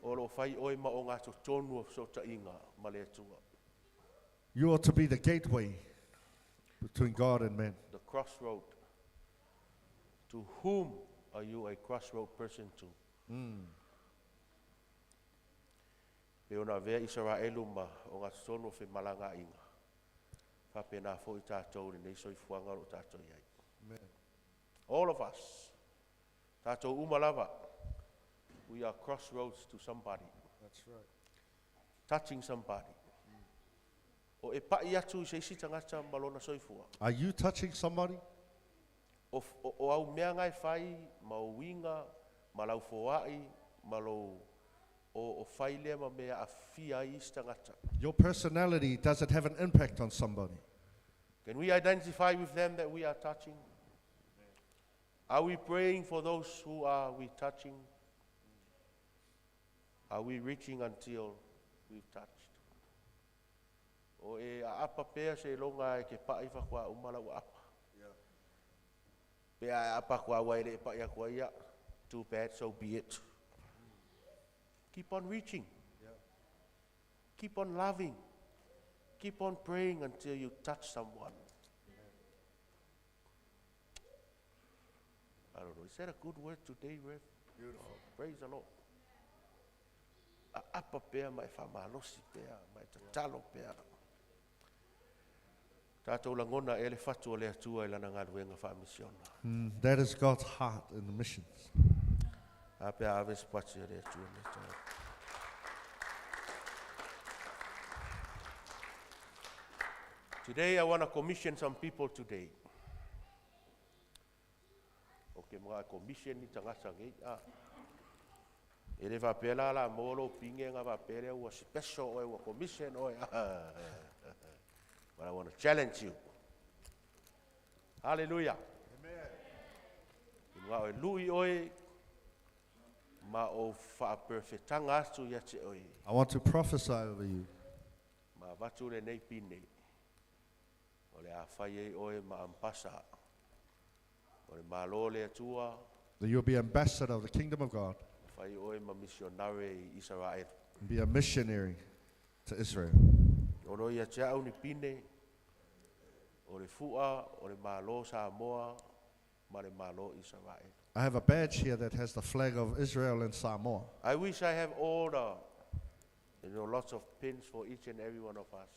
o lo whai oi ma o ngā tonu so ta inga ma le atua. You ought to be the gateway between God and man. The crossroad. To whom are you a crossroad person to? Pe ona vea Israelu ma o ngā tonu whi malanga inga. Whapena fo I tātou ni nei soi fuanga o tātou iai. Amen. All of us. Tātou umalava. We are crossroads to somebody. That's right. Touching somebody. O e pai atu se isi tangata malona soifua. Are you touching somebody? O au mea ngai whai, ma o winga, ma lau foai, ma lau o whai lea ma mea a fia isi tangata. Your personality, does it have an impact on somebody? Can we identify with them that we are touching? Are we praying for those who are we touching? Are we reaching until we've touched? O e a apa pea se longa e ke pai whakua umala u apa. Pea e apa kua waere e pai a kua ia. Too bad, so be it. Keep on reaching. Keep on loving. Keep on praying until you touch someone. I don't know, is that a good word today, Rev? Beautiful. Oh, praise the Lord. A apa pea mai whamalosi pea, mai tatalo pea. Tātou langona e le whatu o le atua e lana ngā ruenga whamisiona. That is God's heart in the missions. A pea aves pati o le atua le tau. Today I want to commission some people today. Okay, mga commission ni tangata ngai. Ele va pela la molo pinge nga va pele wa special o wa commission o. But I want to challenge you. Hallelujah. Amen. Nga o lui oi ma o fa perfectanga atu ya te oi. I want to prophesy over you. Ma vatu le nei pine. O le a fai oi ma ampasa. O le malo le atua. That you'll be ambassador of the kingdom of God. Fai oi ma missionary Israel. Be a missionary to Israel. Ono ia te au ni pine. O le fua, o le malo Samoa, ma le malo Israel. I have a badge here that has the flag of Israel and Samoa. I wish I have all lots of pins for each and every one of us.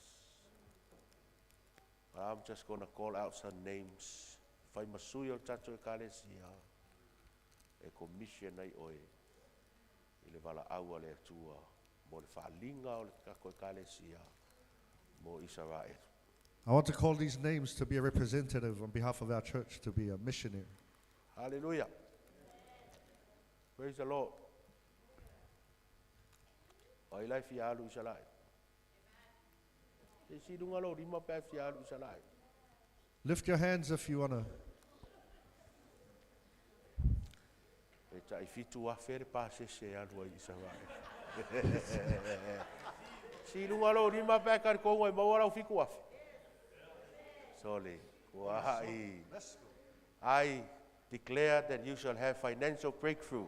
I'm just going to call out some names. Fai masuyo tato e kalesia. E commission ai oe. I le vala aua le atua. Mo le whalinga o le kako e kalesia. Mo Israel. I want to call these names to be a representative on behalf of our church, to be a missionary. Hallelujah. Praise the Lord. Ai lai fi alu Israel. E si dunga lo rima pe fi alu Israel. Lift your hands if you want to. E ta I fitu a fere pa se alu Israel. Si dunga lo rima pe kar ko ngoi mawara fiku afi. Sorry. I declare that you shall have financial breakthrough.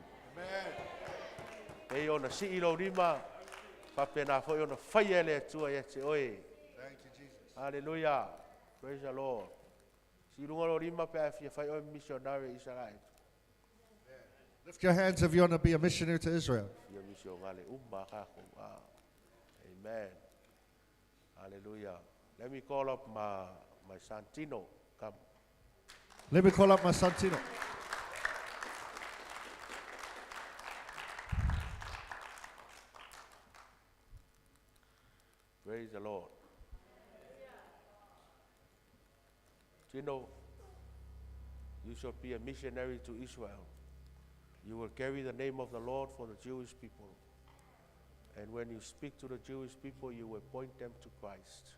Amen. On a si'ilo rima, papena foi on a faiele tua yete oi. Thank you, Jesus. Hallelujah. Praise the Lord. Si lunga rima pe fia fai o missionary Israel. Lift your hands if you want to be a missionary to Israel. Amen. Hallelujah. Let me call up my son Tino. Come. Let me call up my son Tino. Praise the Lord. Tino, you shall be a missionary to Israel. You will carry the name of the Lord for the Jewish people. And when you speak to the Jewish people, you will point them to Christ.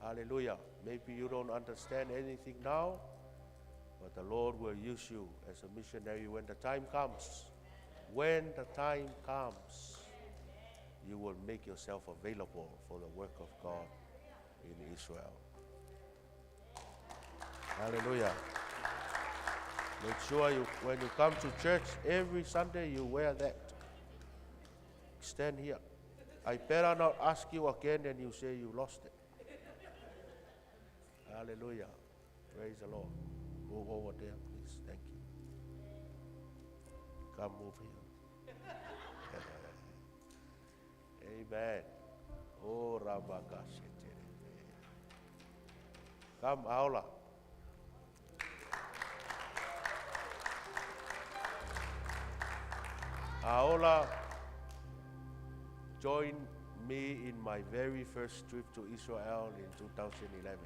Hallelujah. Maybe you don't understand anything now, but the Lord will use you as a missionary when the time comes. When the time comes, you will make yourself available for the work of God in Israel. Hallelujah. Make sure when you come to church every Sunday, you wear that. Stand here. I better not ask you again and you say you lost it. Hallelujah. Praise the Lord. Move over there, please. Thank you. Come over here. Amen. Oh, Rabakashe. Come, Aula. Aola joined me in my very first trip to Israel in 2011.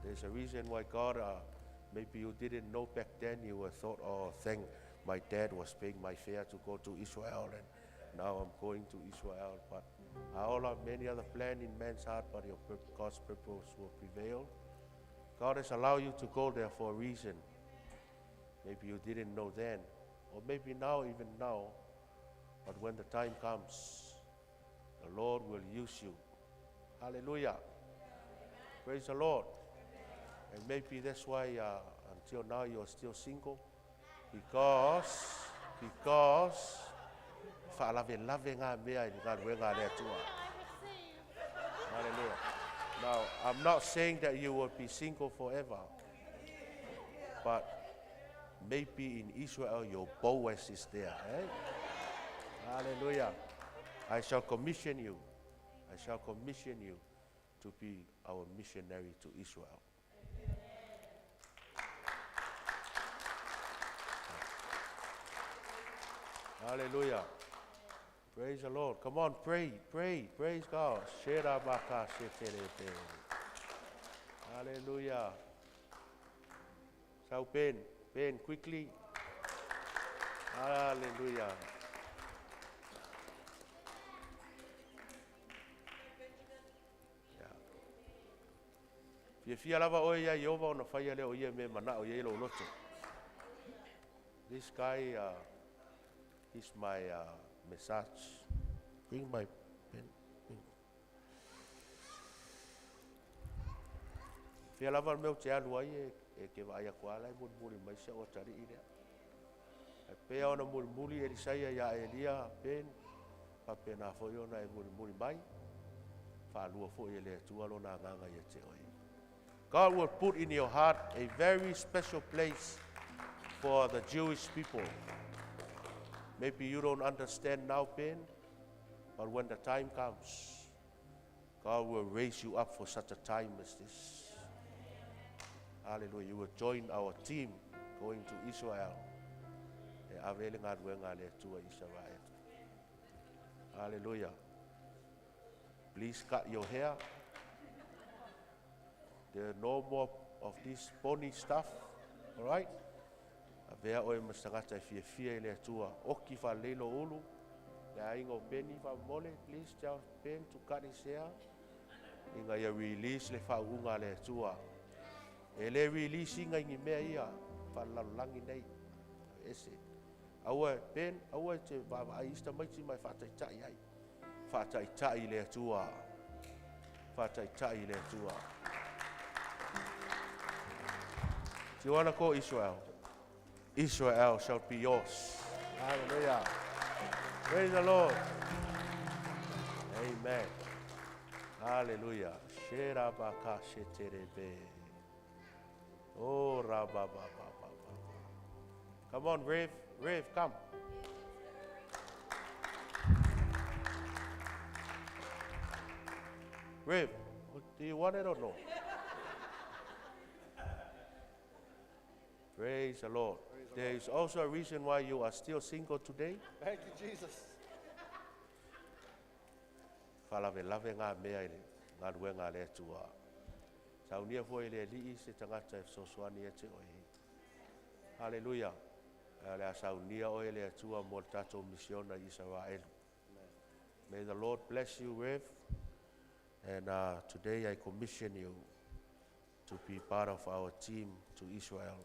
There's a reason why God, maybe you didn't know back then, you were thought, oh, thank my dad was paying my fare to go to Israel, and now I'm going to Israel. But Aola, many other plans in man's heart, but God's purpose will prevail. God has allowed you to go there for a reason. Maybe you didn't know then, or maybe now, even now, but when the time comes, the Lord will use you. Hallelujah. Praise the Lord. And maybe that's why until now you're still single, because hallelujah. Now, I'm not saying that you will be single forever, but maybe in Israel your Boaz is there. Eh? Hallelujah. I shall commission you to be our missionary to Israel. Hallelujah. Praise the Lord. Come on, pray. Praise God. Hallelujah. So Ben, quickly. Hallelujah. Fia lava oia Yehova ona whaia leo ia me mana o yelo loto. This guy, he's my message. Bring my pen. Fia lava meu te alu ai e ke vai a kwala I muri mai se o tari ire. E pe ona muri Elisaia ya Elia pen pa pena foi ona e muri mai. Fa lua foi ele tu alo na nganga ye te oi. God will put in your heart a very special place for the Jewish people. Maybe you don't understand now, Ben, but when the time comes, God will raise you up for such a time as this. Hallelujah. You will join our team going to Israel. Hallelujah. Please cut your hair. There are no more of this pony stuff, all right? Avea oe masangata e fia le atua. Oki fa lelo ulu. Le aingo Benny fa mole, please tell Ben to cut his hair. Inga ia release le fa unga le atua. E le release inga ingi mea ia. Fa lalangi nei. Ese. Aua Ben, aua te baba aista maiti mai fa taitai ai. Fa taitai le atua. Fa taitai le atua. Do you want to call Israel? Israel shall be yours. Hallelujah. Praise the Lord. Amen. Hallelujah. Oh, come on, Rav, come. Rav, do you want it or no? Praise the Lord. There is also a reason why you are still single today. Thank you, Jesus. Falave lave ngā mea ele, ngā rue ngā lea tua. Saunia fo ele li se tangata e sosuani e te oe. Hallelujah. Lea saunia o ele tua mo tato misiona Israel. May the Lord bless you, Rev. And today I commission you to be part of our team to Israel.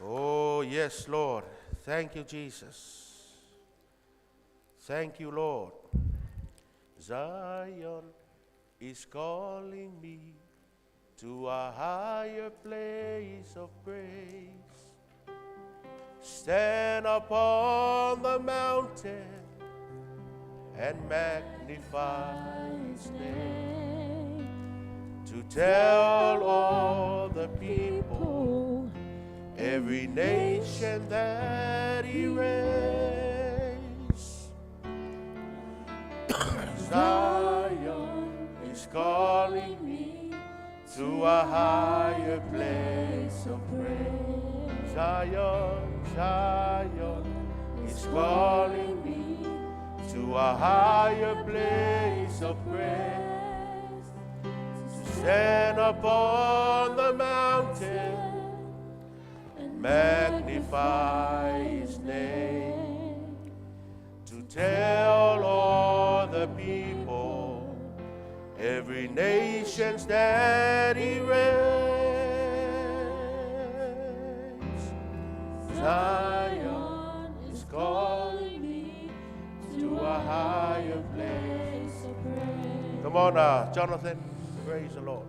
Oh, yes, Lord. Thank you, Jesus. Thank you, Lord. Zion is calling me to a higher place of praise. Stand upon the mountain and magnify His name, to tell all the people, every nation that He reigns. Zion is calling me to a higher place of praise. Zion, Zion is calling me to a higher place of praise. To stand upon the mountain, magnify His name, to tell all the people, every nation that He reigns. Zion is calling me to a higher place of praise. Come on, Jonathan, praise the Lord.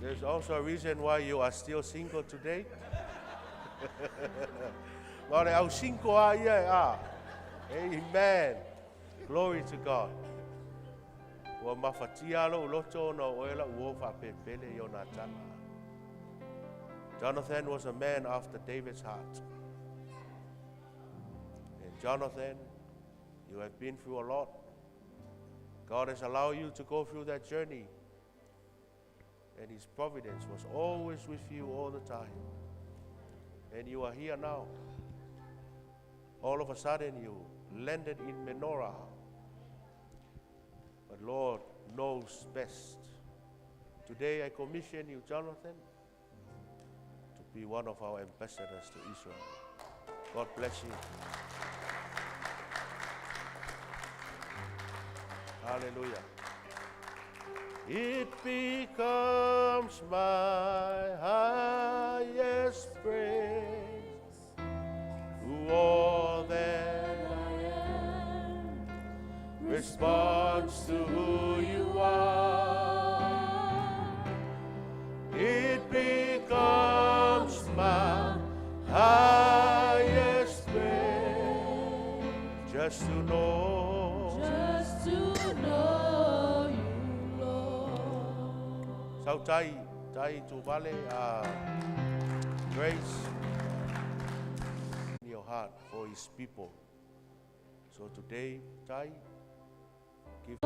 There's also a reason why you are still single today. Amen. Glory to God. Jonathan was a man after David's heart. And Jonathan, you have been through a lot. God has allowed you to go through that journey. And His providence was always with you all the time. And you are here now. All of a sudden you landed in Menorah. But Lord knows best. Today I commission you, Jonathan, to be one of our ambassadors to Israel. God bless you. Hallelujah. It becomes my highest praise, who all that I am responds to who you are. It becomes my highest praise, just to know you. So tai to vale grace in your heart for His people. So today, Tai, give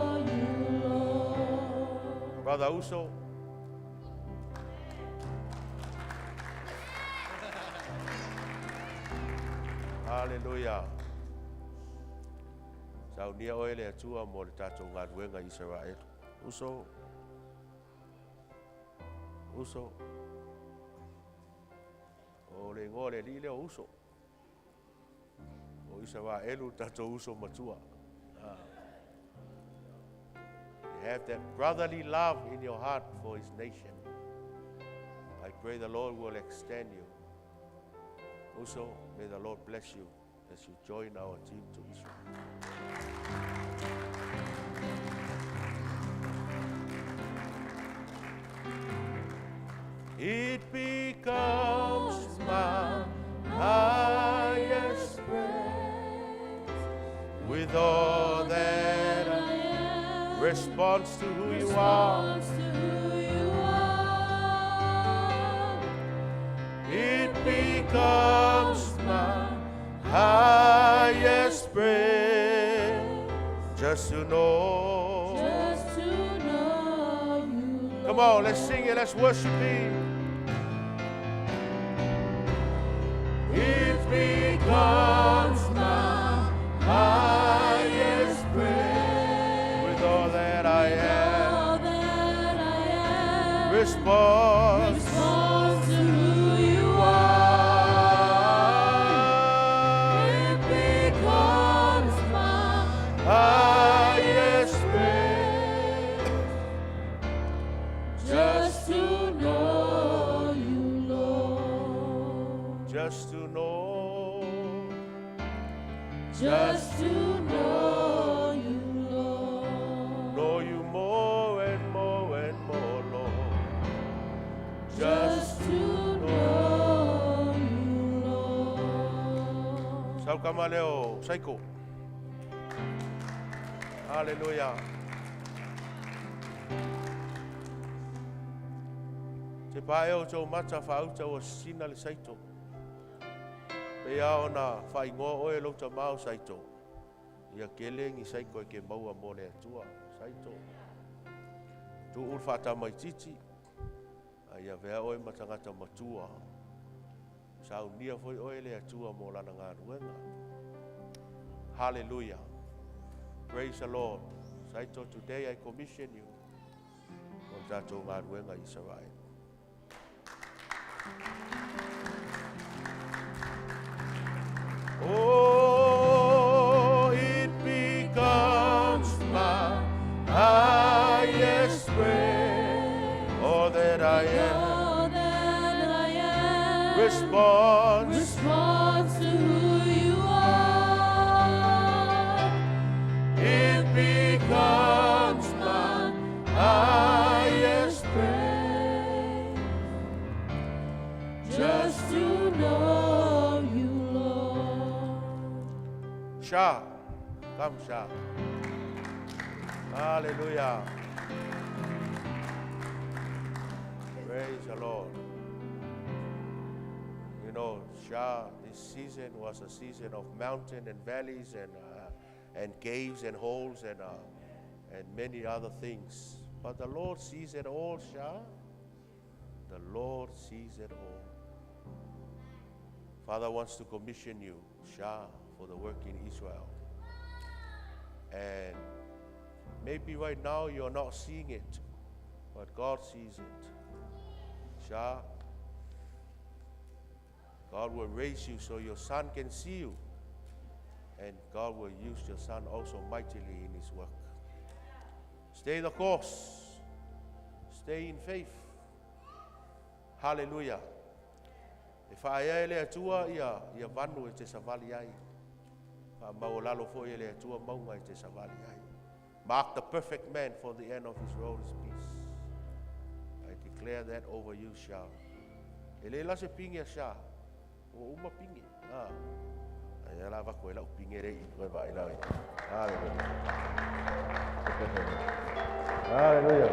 Brother Uso. Hallelujah. Sau nia oe le atua mo le tātou ngā ruenga Israel. Uso. Uso. O le ngō le li leo uso. O Israelu tātou uso matua. You have that brotherly love in your heart for His nation. I pray the Lord will extend you. Also, may the Lord bless you as you join our team to Israel. It becomes my highest praise, with all that I am, responds to who you are. It becomes my highest praise, just to know you. Come on, let's sing it, let's worship Him. It becomes my highest praise, with all that Just to know you, Lord. Know you more and more and more, Lord. Just to know you, Lord. Sau kamaleo, saiko. Hallelujah. Te pae o tau mata whauta o sina le saito. Pea o na whaingoa oe lo ta mau saito. Ia kelengi saiko e ke maua mo le atua. Saito. Tu ulfata mai titi. Ia vea oe matangata matua. Sau nia foi oe le atua mo lana ngā ruenga. Hallelujah. Praise the Lord. Saito, today I commission you. O tatou ngā ruenga Israel. Oh, it becomes my highest praise. All that I am. All that I am. Response To who you are. It becomes my highest praise. Just to know you, Lord. Shah, come Shah. Hallelujah. Praise the Lord. You know, Shah, this season was a season of mountain and valleys and caves and holes and many other things. But the Lord sees it all, Shah. The Lord sees it all. Father wants to commission you, Shah, for the work in Israel. And maybe right now you're not seeing it, but God sees it. Shah, God will raise you so your son can see you. And God will use your son also mightily in his work. Stay the course. Stay in faith. Hallelujah. If I ele atua ia vanu e te savali ai. Fa maolalo fo ele atua maunga e te savali ai. Mark the perfect man, for the end of his road is peace. I declare that over you, Shah. Ele la se pinge Shah. O uma pinge. Ai la va koela pinge rei ko vai la. Hallelujah. Hallelujah.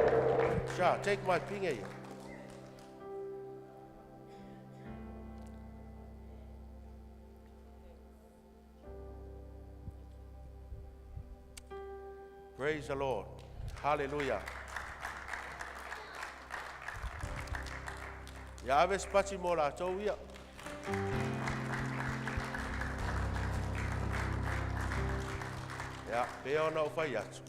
Shah, take my pinge. Praise the Lord. Hallelujah. Ya ves pati mo la tau ia. Ya, peo na o fai atu.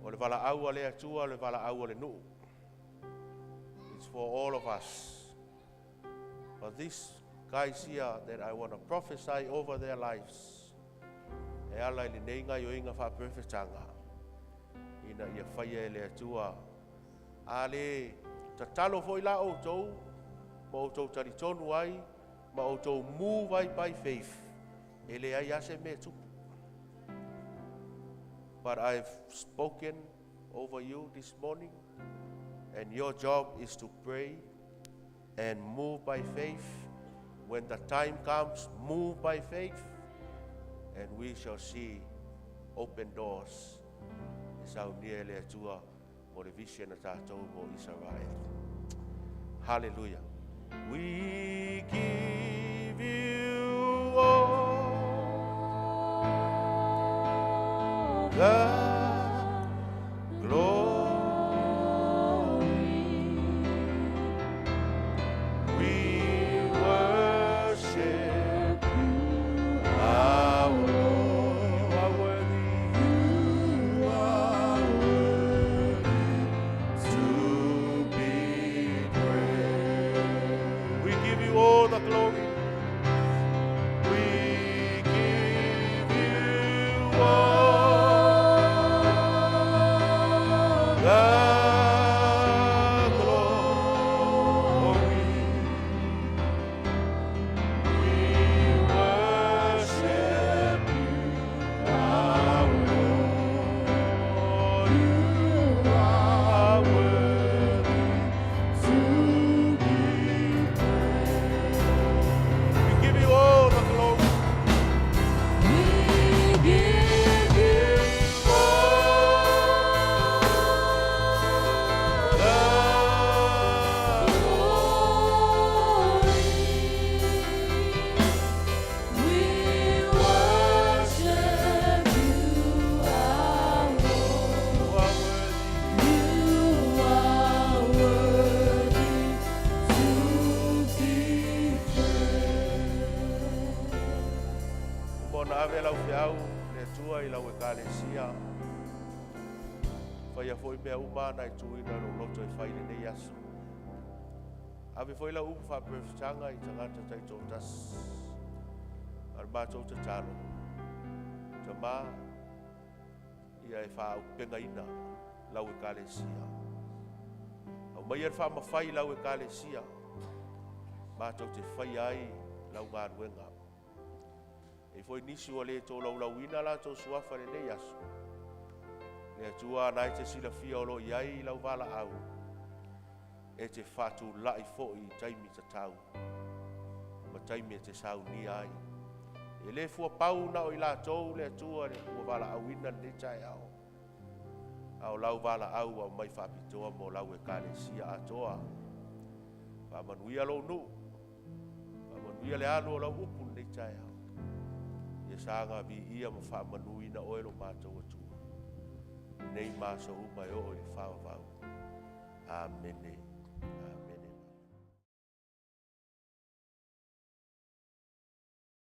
O le vala au le atua, o le vala au le nuu. It's for all of us. But these guys here that I want to prophesy over their lives. E ala ili neinga yo inga wha perfectanga. Ina ia whaia ele atua. Ale, ta talo foi la o tou, ma o tou taritonu ai, ma o tou move ai by faith. Ele ai ase me tupu. But I've spoken over you this morning, and your job is to pray and move by faith. When the time comes, move by faith. And we shall see open doors. Sau nia le atua mo le vision na tātou mo Israel. Hallelujah. We give you all the glory. We worship our Lord. You are worthy to be praised. We give you all the glory. We give you all na ave lau fiau le tua I lau e kalesia. Whaia foi mea umana I tuina lo loto e whaile nei aso. Ave foi lau upa whapewhitanga I tangata tai tōtas. Ar mātou te talo. Ta mā ia e wha penga ina lau e kalesia. Au mai ar wha mawhai lau e kalesia. Mātou te whai ai lau ngā ruenga. E foi nisi o le tō lau ina la tō suafa le nei aso. Le atua nai te sila fia o lo iai lau wala au. E te whatu lai fo I taimi ta tau. Ma taimi e te sau ni ai. E le fua pau na o I la tō le atua le fua wala au ina le tai au. Au lau wala au au mai whapitoa mo lau e kalesia atoa. Whamanuia lo nu. Whamanuia le alo o lau upu le tai au. Ia sanga vi ia ma whamanui na oelo mātou atua. Nei māsa umai o I whawawau. Amen. Amen.